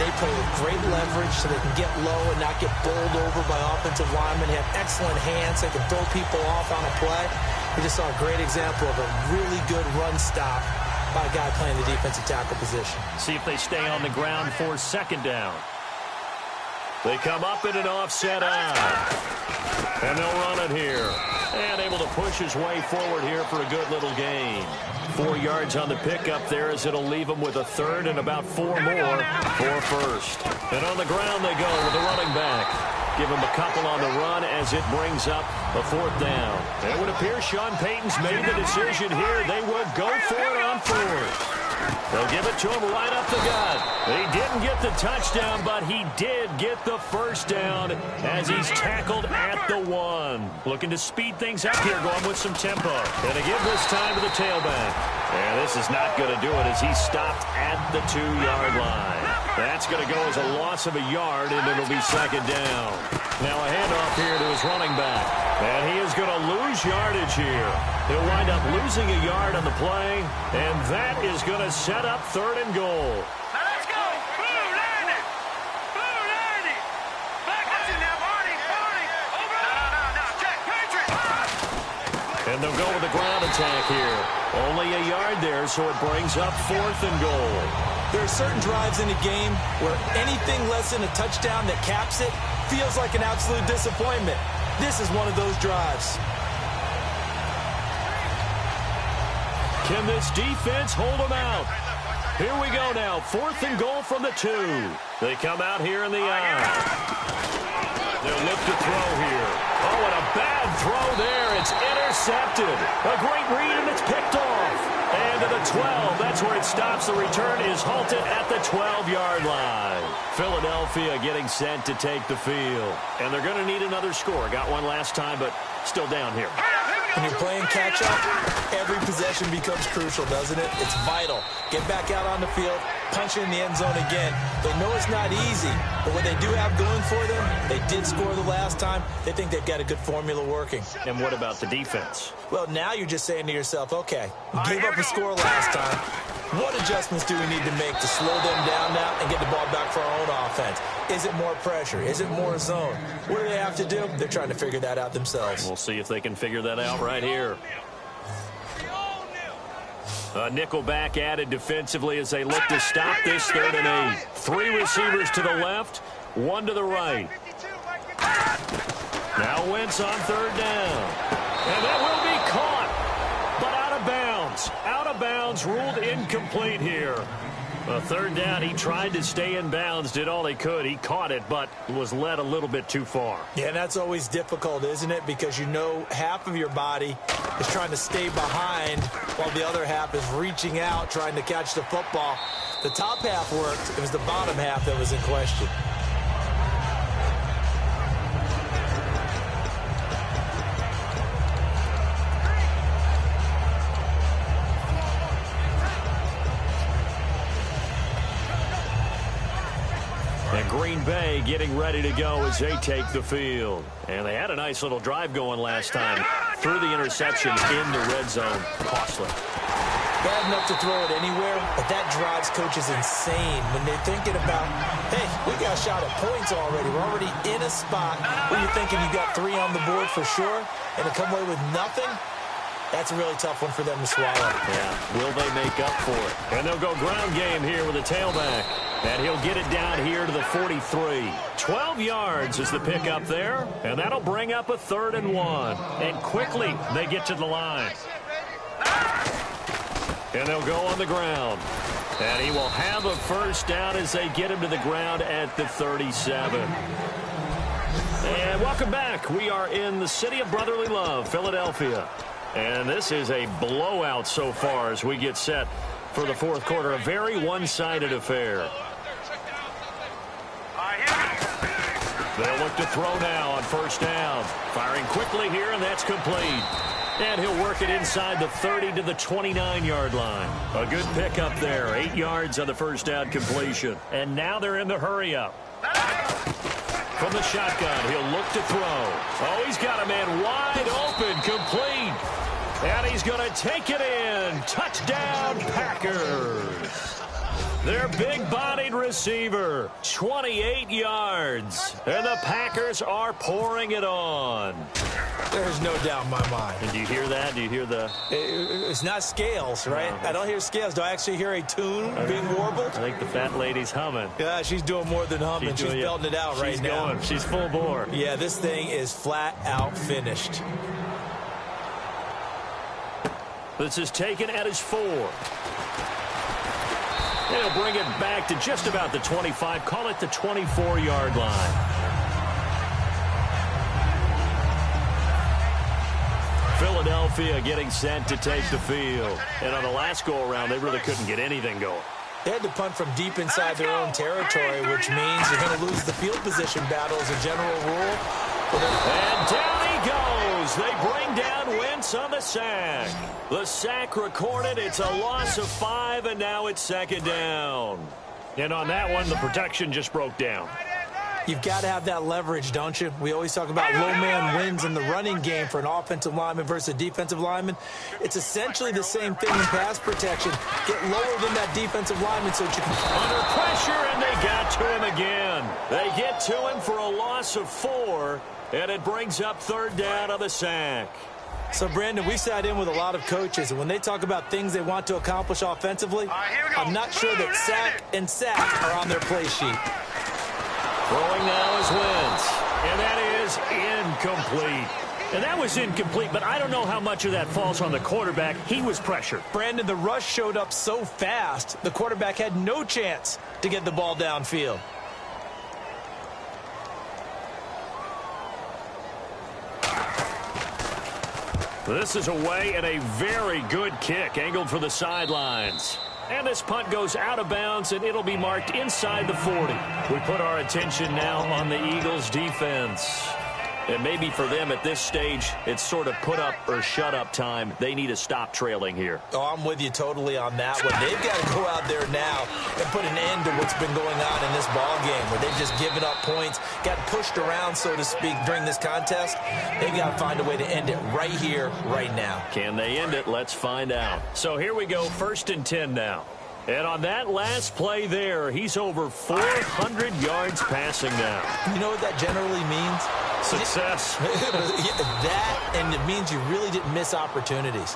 they play with great leverage so they can get low and not get bowled over by offensive linemen. They have excellent hands. They can throw people off on a play. We just saw a great example of a really good run stop by a guy playing the defensive tackle position. See if they stay on the ground for second down. They come up in an offset eye. And they'll run it here. And able to push his way forward here for a good little gain. 4 yards on the pickup there as it'll leave him with a third and about 4 more for first. And on the ground they go with the running back. Give him a couple on the run as it brings up a 4th down. It would appear Sean Payton's made the decision here. They will go for it on 4th. They'll give it to him right up the gut. He didn't get the touchdown, but he did get the first down as he's tackled at the 1. Looking to speed things up here, going with some tempo. And to give this time to the tailback. And this is not going to do it as he's stopped at the 2-yard line. That's going to go as a loss of a yard, and it'll be second down. Now a handoff here to his running back. And he is going to lose yardage here. He'll wind up losing a yard on the play, and that is going to set up 3rd and goal. Now let's go. Blue landing. Blue landing. Back up in there, Marty. Marty. Over. No. Check. Patriot. And they'll go with the ground attack here. Only a yard there, so it brings up 4th and goal. There are certain drives in a game where anything less than a touchdown that caps it feels like an absolute disappointment. This is one of those drives. Can this defense hold them out? Here we go now. 4th and goal from the 2. They come out here in the eye. They'll look to throw here. and a bad throw there. It's intercepted. A great read, and it's picked off. And to the 12, that's where it stops. The return is halted at the 12-yard line. Philadelphia getting set to take the field. And they're going to need another score. Got one last time, but still down here. When you're playing catch-up, every possession becomes crucial, doesn't it? It's vital. Get back out on the field, punch it in the end zone again. They know it's not easy, but what they do have going for them, they did score the last time. They think they've got a good formula working. And what about the defense? Well, now you're just saying to yourself, okay, we gave up a score last time. What adjustments do we need to make to slow them down now and get the ball back for our own offense? Is it more pressure? Is it more zone? What do they have to do? They're trying to figure that out themselves. We'll see if they can figure that out right here. A nickelback added defensively as they look to stop this 3rd and 8. 3 receivers to the left, 1 to the right. Now Wentz on 3rd down. And that will be caught, but out of bounds. Out of bounds, ruled incomplete here. A 3rd down, he tried to stay in bounds, did all he could. He caught it, but was led a little bit too far. Yeah, and that's always difficult, isn't it? Because you know half of your body is trying to stay behind while the other half is reaching out, trying to catch the football. The top half worked. It was the bottom half that was in question. And Green Bay getting ready to go as they take the field. And they had a nice little drive going last time. Threw the interception in the red zone. Costly. Bad enough to throw it anywhere, but that drives coaches insane when they're thinking about, hey, we got a shot at points already. We're already in a spot where you're thinking you got 3 on the board for sure, and to come away with nothing, that's a really tough one for them to swallow. Yeah, will they make up for it? And they'll go ground game here with a tailback. And he'll get it down here to the 43. 12 yards is the pickup there, and that'll bring up a 3rd and 1. And quickly they get to the line. And they'll go on the ground. And he will have a 1st down as they get him to the ground at the 37. And welcome back. We are in the city of brotherly love, Philadelphia. And this is a blowout so far as we get set for the 4th quarter. A very one-sided affair. They'll look to throw now on 1st down. Firing quickly here, and that's complete. And he'll work it inside the 30 to the 29-yard line. A good pickup there. 8 yards on the 1st down completion. And now they're in the hurry-up. From the shotgun, he'll look to throw. Oh, he's got a man wide open, complete. And he's going to take it in. Touchdown, Packers. Their big-bodied receiver, 28 yards. And the Packers are pouring it on. There's no doubt in my mind. And do you hear that? Do you hear the... It's not scales, right? No. I don't hear scales. Do I actually hear a tune being warbled? I think the fat lady's humming. Yeah, she's doing more than humming. She's belting it out right now. She's going. She's full bore. Yeah, this thing is flat out finished. This is taken at his 4. He'll bring it back to just about the 25. Call it the 24-yard line. Philadelphia getting set to take the field. And on the last go-around, they really couldn't get anything going. They had to punt from deep inside their own territory, which means you're going to lose the field position battle as a general rule. And down he goes. They bring down Wentz on the sack. The sack recorded. It's a loss of 5, and now it's 2nd down. And on that one, the protection just broke down. You've got to have that leverage, don't you? We always talk about low man wins in the running game for an offensive lineman versus a defensive lineman. It's essentially the same thing in pass protection. Get lower than that defensive lineman so that you can... Under pressure, and they got to him again. They get to him for a loss of 4, and it brings up 3rd down on the sack. So, Brandon, we sat in with a lot of coaches, and when they talk about things they want to accomplish offensively, I'm not sure that sack and sack are on their play sheet. Throwing now is Wentz, and that is incomplete. And that was incomplete, but I don't know how much of that falls on the quarterback. He was pressured. Brandon, the rush showed up so fast, the quarterback had no chance to get the ball downfield. This is away and a very good kick angled for the sidelines. And this punt goes out of bounds, and it'll be marked inside the 40. We put our attention now on the Eagles' defense. And maybe for them at this stage, it's sort of put up or shut up time. They need to stop trailing here. Oh, I'm with you totally on that one. They've got to go out there now and put an end to what's been going on in this ball game where they've just given up points, got pushed around, so to speak, during this contest. They've got to find a way to end it right here, right now. Can they end it? Let's find out. So here we go, 1st and 10 now. And on that last play there, he's over 400 yards passing now. You know what that generally means? Success. That, and it means you really didn't miss opportunities.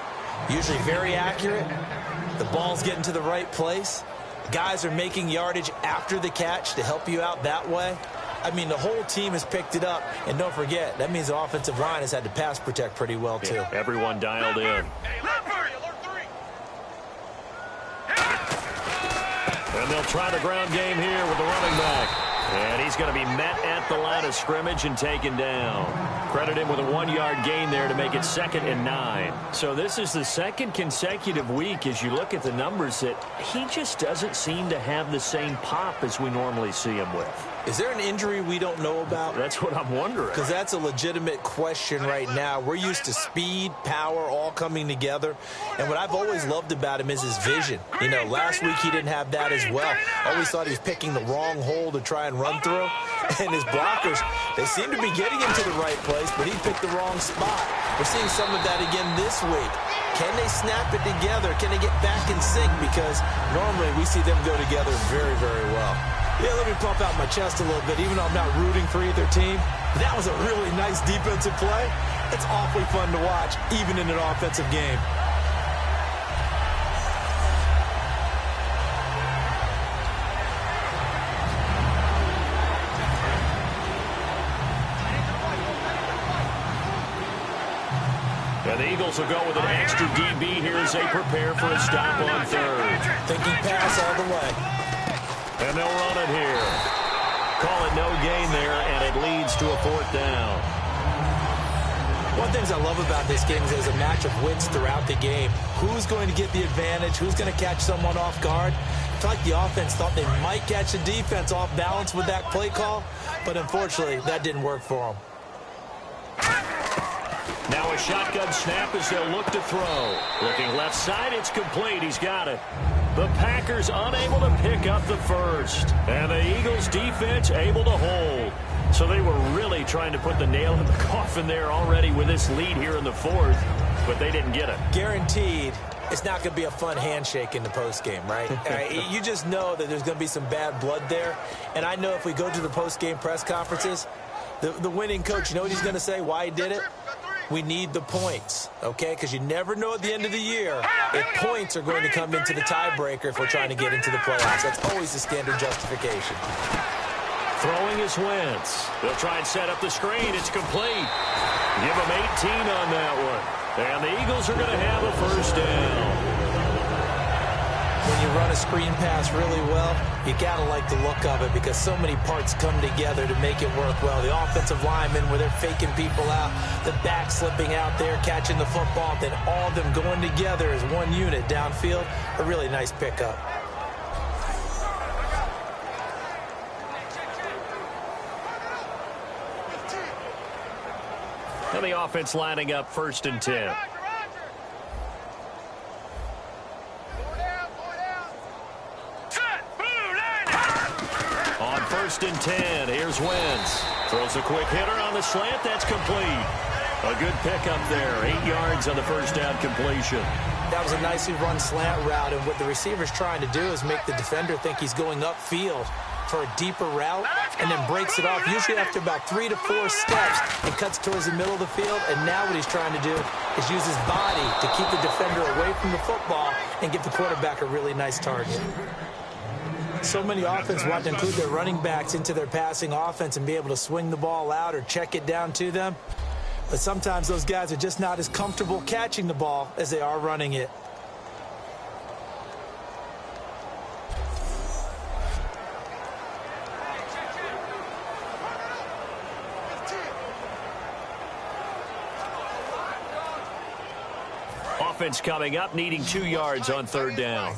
Usually very accurate. The ball's getting to the right place. Guys are making yardage after the catch to help you out that way. I mean, the whole team has picked it up. And don't forget, that means the offensive line has had to pass protect pretty well, too. Yeah, everyone dialed in. And they'll try the ground game here with the running back. And he's going to be met at the line of scrimmage and taken down. Credit him with a 1-yard gain there to make it 2nd and 9. So this is the second consecutive week, as you look at the numbers, that he just doesn't seem to have the same pop as we normally see him with. Is there an injury we don't know about? That's what I'm wondering. Because that's a legitimate question right now. We're used to speed, power, all coming together. And what I've always loved about him is his vision. You know, last week he didn't have that as well. Always thought he was picking the wrong hole to try and run through. And his blockers, they seem to be getting him to the right place, but he picked the wrong spot. We're seeing some of that again this week. Can they snap it together? Can they get back in sync? Because normally we see them go together very, very well. Yeah, let me pump out my chest a little bit, even though I'm not rooting for either team. That was a really nice defensive play. It's awfully fun to watch, even in an offensive game. And the Eagles will go with an extra DB here as they prepare for a stop on 3rd. Thinking pass all the way. And they'll run it here. Call it no gain there, and it leads to a 4th down. One of the things I love about this game is there's a match of wits throughout the game. Who's going to get the advantage? Who's going to catch someone off guard? I feel like the offense thought they might catch the defense off balance with that play call, but unfortunately, that didn't work for them. Now a shotgun snap as they'll look to throw. Looking left side, it's complete. He's got it. The Packers unable to pick up the first. And the Eagles defense able to hold. So they were really trying to put the nail in the coffin there already with this lead here in the 4th, but they didn't get it. Guaranteed it's not going to be a fun handshake in the postgame, right? You just know that there's going to be some bad blood there. And I know if we go to the postgame press conferences, the winning coach, you know what he's going to say, why he did it? We need the points, okay? Because you never know at the end of the year if points are going to come into the tiebreaker if we're trying to get into the playoffs. That's always the standard justification. Throwing is Wentz. They'll try and set up the screen. It's complete. Give them 18 on that one. And the Eagles are going to have a 1st down. When you run a screen pass really well, you got to like the look of it because so many parts come together to make it work well. The offensive linemen, where they're faking people out, the back slipping out there, catching the football, then all of them going together as one unit downfield. A really nice pickup. And the offense lining up 1st and 10. On 1st and 10, here's Wentz. Throws a quick hitter on the slant. That's complete. A good pickup there. 8 yards on the 1st down completion. That was a nicely run slant route, and what the receiver's trying to do is make the defender think he's going upfield for a deeper route and then breaks it off, usually after about 3 to 4 steps, and cuts towards the middle of the field. And now what he's trying to do is use his body to keep the defender away from the football and give the quarterback a really nice target. So many offenses want to include their running backs into their passing offense and be able to swing the ball out or check it down to them. But sometimes those guys are just not as comfortable catching the ball as they are running it. offense coming up, needing 2 yards on third down.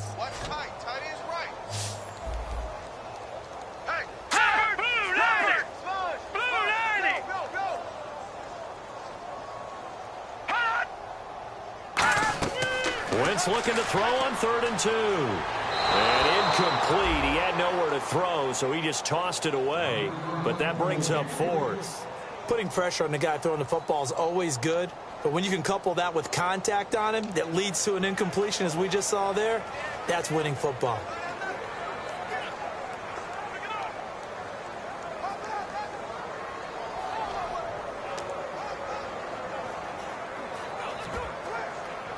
Wentz looking to throw on 3rd and 2. And incomplete. He had nowhere to throw, so he just tossed it away. But that brings up 4th. Putting pressure on the guy throwing the football is always good. But when you can couple that with contact on him that leads to an incompletion, as we just saw there, that's winning football.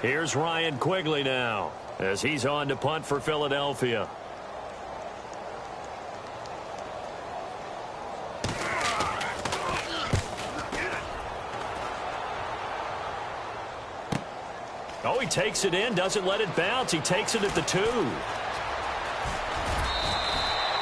Here's Ryan Quigley now as he's on to punt for Philadelphia. Oh, he takes it in, doesn't let it bounce. He takes it at the 2.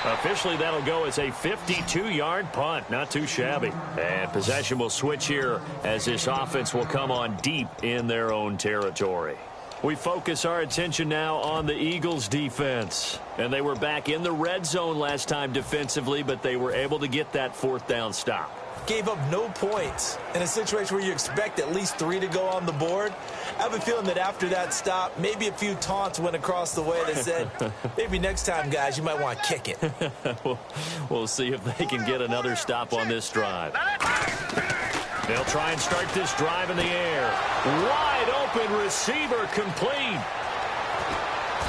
Officially, that'll go as a 52-yard punt. Not too shabby. And possession will switch here as this offense will come on deep in their own territory. We focus our attention now on the Eagles' defense. And they were back in the red zone last time defensively, but they were able to get that 4th down stop. Gave up no points in a situation where you expect at least 3 to go on the board. I have a feeling that after that stop, maybe a few taunts went across the way that said, maybe next time, guys, you might want to kick it. We'll see if they can get another stop on this drive. They'll try and start this drive in the air. Wide open receiver complete.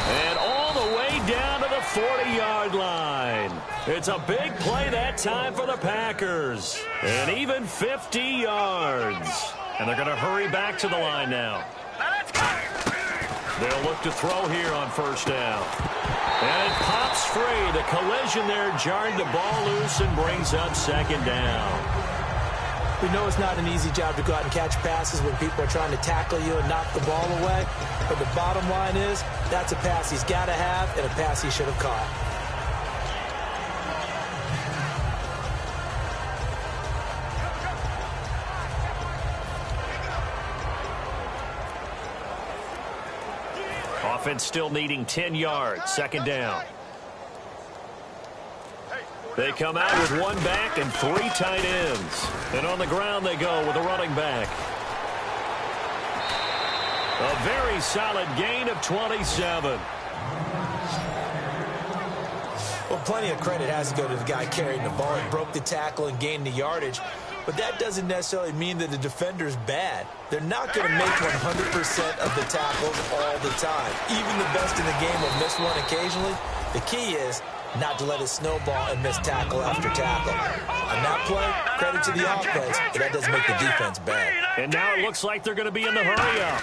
And all the way down to the 40-yard line. It's a big play that time for the Packers. And even 50 yards. And they're going to hurry back to the line now. They'll look to throw here on 1st down. And it pops free. The collision there jarred the ball loose and brings up 2nd down. We know it's not an easy job to go out and catch passes when people are trying to tackle you and knock the ball away. But the bottom line is, that's a pass he's got to have and a pass he should have caught. Offense still needing 10 yards. 2nd down. They come out with 1 back and 3 tight ends. And on the ground they go with a running back. A very solid gain of 27. Well, plenty of credit has to go to the guy carrying the ball. He broke the tackle and gained the yardage. But that doesn't necessarily mean that the defender's bad. They're not going to make 100% of the tackles all the time. Even the best in the game will miss one occasionally. The key is not to let it snowball and miss tackle after tackle. On that play, credit to the offense, but that doesn't make the defense bad. And now it looks like they're going to be in the hurry-up.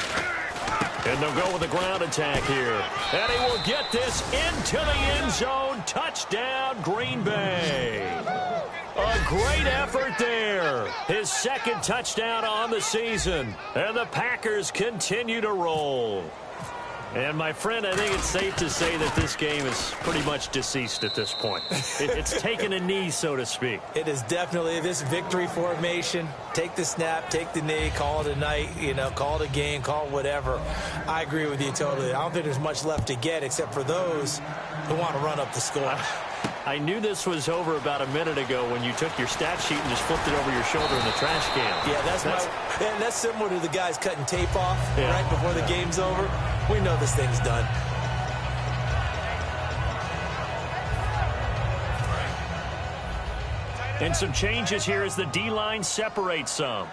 And they'll go with a ground attack here. And he will get this into the end zone. Touchdown, Green Bay. A great effort there. His 2nd touchdown on the season. And the Packers continue to roll. And, my friend, I think it's safe to say that this game is pretty much deceased at this point. It's taken a knee, so to speak. It is definitely this victory formation. Take the snap, take the knee, call it a night, call it a game, call it whatever. I agree with you totally. I don't think there's much left to get except for those who want to run up the score. I knew this was over about a minute ago when you took your stat sheet and just flipped it over your shoulder in the trash can. Yeah, that's similar to the guys cutting tape off right before the game's over. We know this thing's done. And some changes here as the D-line separates some.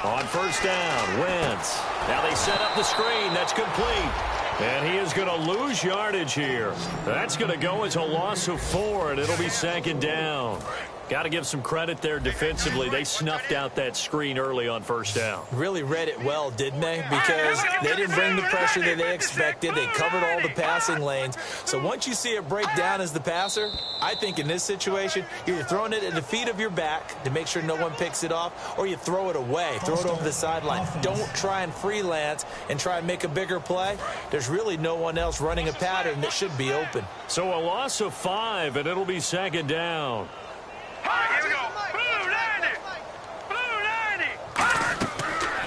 On 1st down, Wentz. Now they set up the screen. That's complete. And he is going to lose yardage here. That's going to go as a loss of 4, and it'll be 2nd down. Got to give some credit there defensively. They snuffed out that screen early on 1st down. Really read it well, didn't they? Because they didn't bring the pressure that they expected. They covered all the passing lanes. So once you see it break down as the passer, I think in this situation, you're throwing it at the feet of your back to make sure no one picks it off, or you throw it away, throw it over the sideline. Don't try and freelance and try and make a bigger play. There's really no one else running a pattern that should be open. So a loss of 5, and it'll be 2nd down.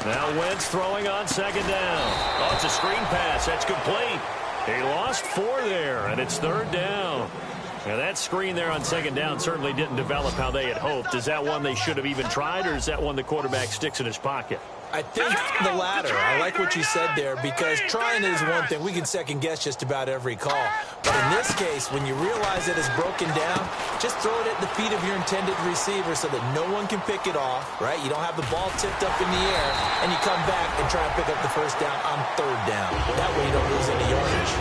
Now Wentz throwing on second down. Oh, it's a screen pass. That's complete. He lost 4 there, and it's 3rd down. Now, that screen there on second down certainly didn't develop how they had hoped. Is that one they should have even tried, or is that one the quarterback sticks in his pocket? I think the latter. I like what you said there, because trying is one thing. We can second-guess just about every call. But in this case, when you realize that it's broken down, just throw it at the feet of your intended receiver so that no one can pick it off, right? You don't have the ball tipped up in the air, and you come back and try and pick up the first down on 3rd down. That way you don't lose any yardage.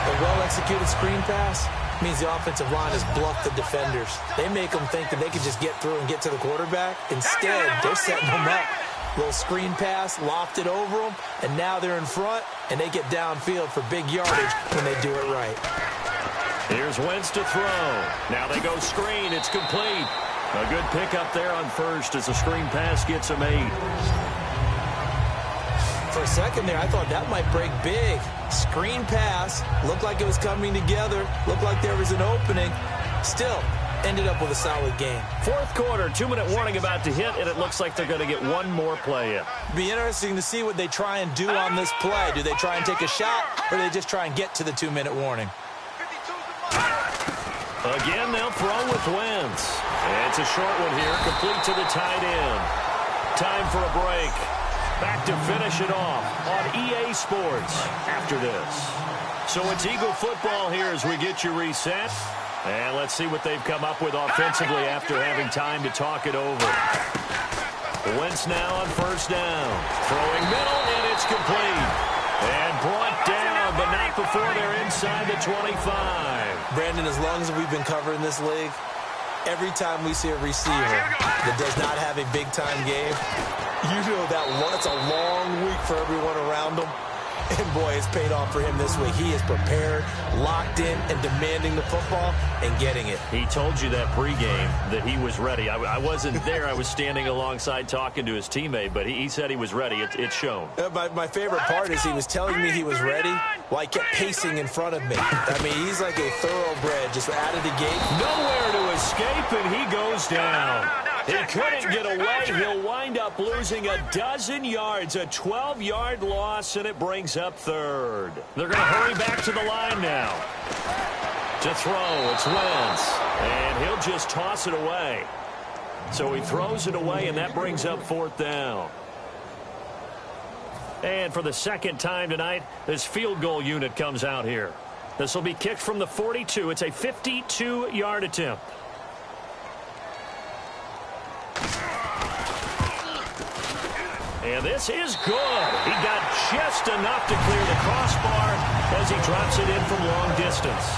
A well-executed screen pass means the offensive line has bluffed the defenders. They make them think that they can just get through and get to the quarterback. Instead, they're setting them up. Little screen pass, lofted over them, and now they're in front, and they get downfield for big yardage when they do it right. Here's Wentz to throw. Now they go screen. It's complete. A good pickup there on first as the screen pass gets him 8. For a second there, I thought that might break big. Screen pass, looked like it was coming together, looked like there was an opening. Still, ended up with a solid game. 4th quarter, 2-minute warning about to hit, and it looks like they're going to get one more play in. Be interesting to see what they try and do on this play. Do they try and take a shot, or do they just try and get to the 2-minute warning? Again, they'll throw with Wentz. And it's a short one here, complete to the tight end. Time for a break. Back to finish it off on EA Sports after this. So it's Eagle football here as we get you reset. And let's see what they've come up with offensively after having time to talk it over. Wentz now on first down. Throwing middle, and it's complete. And brought down, but not before they're inside the 25. Brandon, as long as we've been covering this league, every time we see a receiver that does not have a big-time game, you know that it's a long week for everyone around him. And, boy, it's paid off for him this week. He is prepared, locked in, and demanding the football and getting it. He told you that pregame that he was ready. I wasn't there. I was standing alongside talking to his teammate, but he said he was ready. It's shown. My favorite part is he was telling me he was ready while he kept pacing in front of me. I mean, he's like a thoroughbred just out of the gate. Nowhere to escape, and he goes down. He couldn't get away. He'll wind up losing a dozen yards, a 12-yard loss, and it brings up 3rd. They're going to hurry back to the line now. To throw, it's Wentz, and he'll just toss it away. So he throws it away, and that brings up 4th down. And for the second time tonight, this field goal unit comes out here. This will be kicked from the 42. It's a 52-yard attempt. And this is good. He got just enough to clear the crossbar as he drops it in from long distance.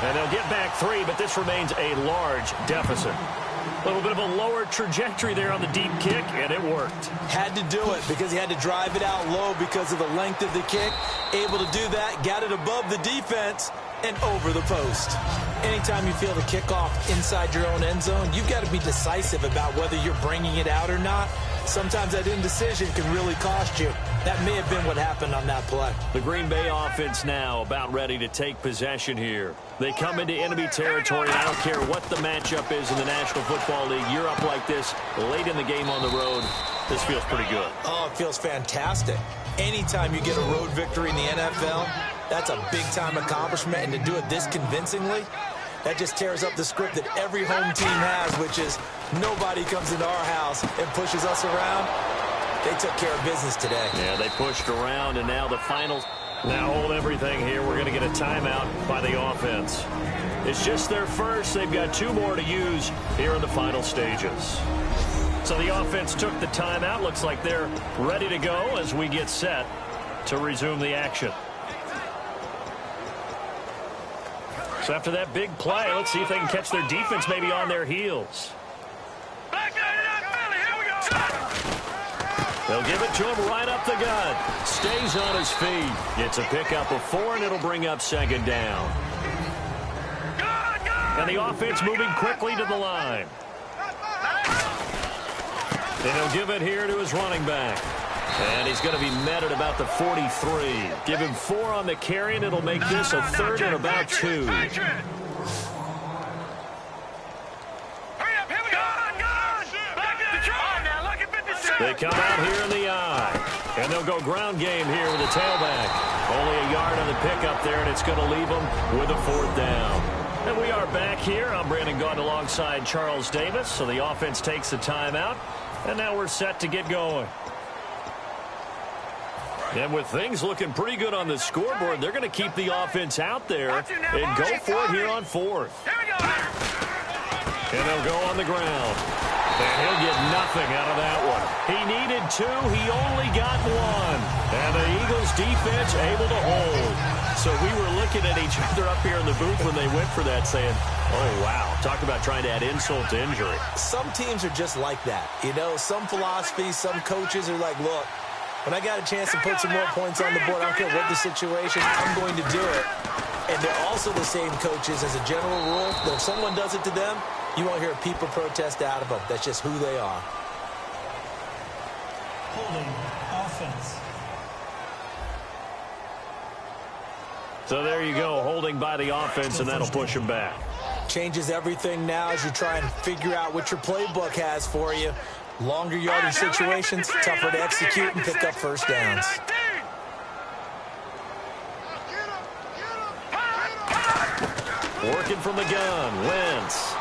And they'll get back 3, but this remains a large deficit. A little bit of a lower trajectory there on the deep kick, and it worked. Had to do it because he had to drive it out low because of the length of the kick. Able to do that, got it above the defense and over the post. Anytime you feel the kickoff inside your own end zone, you've got to be decisive about whether you're bringing it out or not. Sometimes that indecision can really cost you. That may have been what happened on that play. The Green Bay offense now about ready to take possession here. They come into enemy territory, and I don't care what the matchup is in the National Football League. You're up like this late in the game on the road. This feels pretty good. Oh, it feels fantastic. Anytime you get a road victory in the NFL, that's a big-time accomplishment, and to do it this convincingly, that just tears up the script that every home team has, which is nobody comes into our house and pushes us around. They took care of business today. Yeah, they pushed around, and now the final. Now hold everything here. We're going to get a timeout by the offense. It's just their first. They've got 2 more to use here in the final stages. So the offense took the timeout. Looks like they're ready to go as we get set to resume the action. So after that big play, let's see if they can catch their defense maybe on their heels. They'll give it to him right up the gut. Stays on his feet. Gets a pickup of 4, and it'll bring up 2nd down. And the offense moving quickly to the line. And he'll give it here to his running back. And he's going to be met at about the 43. Give him 4 on the carry, and it'll make this a 3rd and about 2. They come out here in the I. And they'll go ground game here with a tailback. Only a yard on the pickup there, and it's going to leave them with a 4th down. And we are back here. I'm Brandon Gaudin alongside Charles Davis. So the offense takes a timeout. And now we're set to get going. And with things looking pretty good on the scoreboard, they're going to keep the offense out there and go for it here on 4th. Here we go. And they'll go on the ground. And he'll get nothing out of that one. He needed 2. He only got 1. And the Eagles defense able to hold. So we were looking at each other up here in the booth when they went for that saying, oh, wow. Talk about trying to add insult to injury. Some teams are just like that. You know, some philosophies, some coaches are like, look, when I got a chance to put some more points on the board, I don't care what the situation, I'm going to do it. And they're also the same coaches as a general rule that if someone does it to them, you won't hear people protest out of them. That's just who they are. Holding offense. So there you go, holding by the offense, and that'll push him back. Changes everything now as you try and figure out what your playbook has for you. Longer yardage situations, tougher to execute and pick up first downs. Working from the gun, Wentz.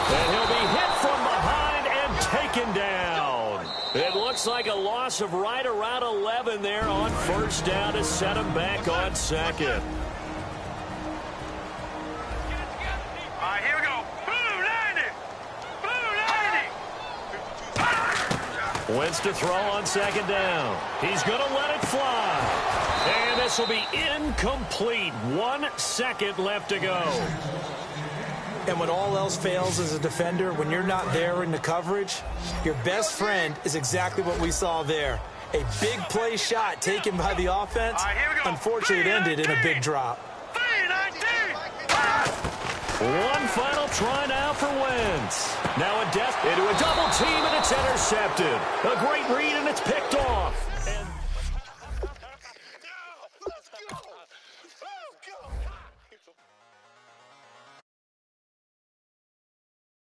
And he'll be hit from behind and taken down. It looks like a loss of right around 11 there on 1st down to set him back on 2nd. All right, here we go. Blue landing. Blue landing. Wentz to throw on 2nd down. He's going to let it fly. And this will be incomplete. 1 second left to go. And when all else fails as a defender, when you're not there in the coverage, your best friend is exactly what we saw there. A big play shot taken by the offense. All right, here we go. Unfortunately, it ended in a big drop. 3-19. One final try now for Wentz. Now a into a double team, and it's intercepted. A great read, and it's picked off.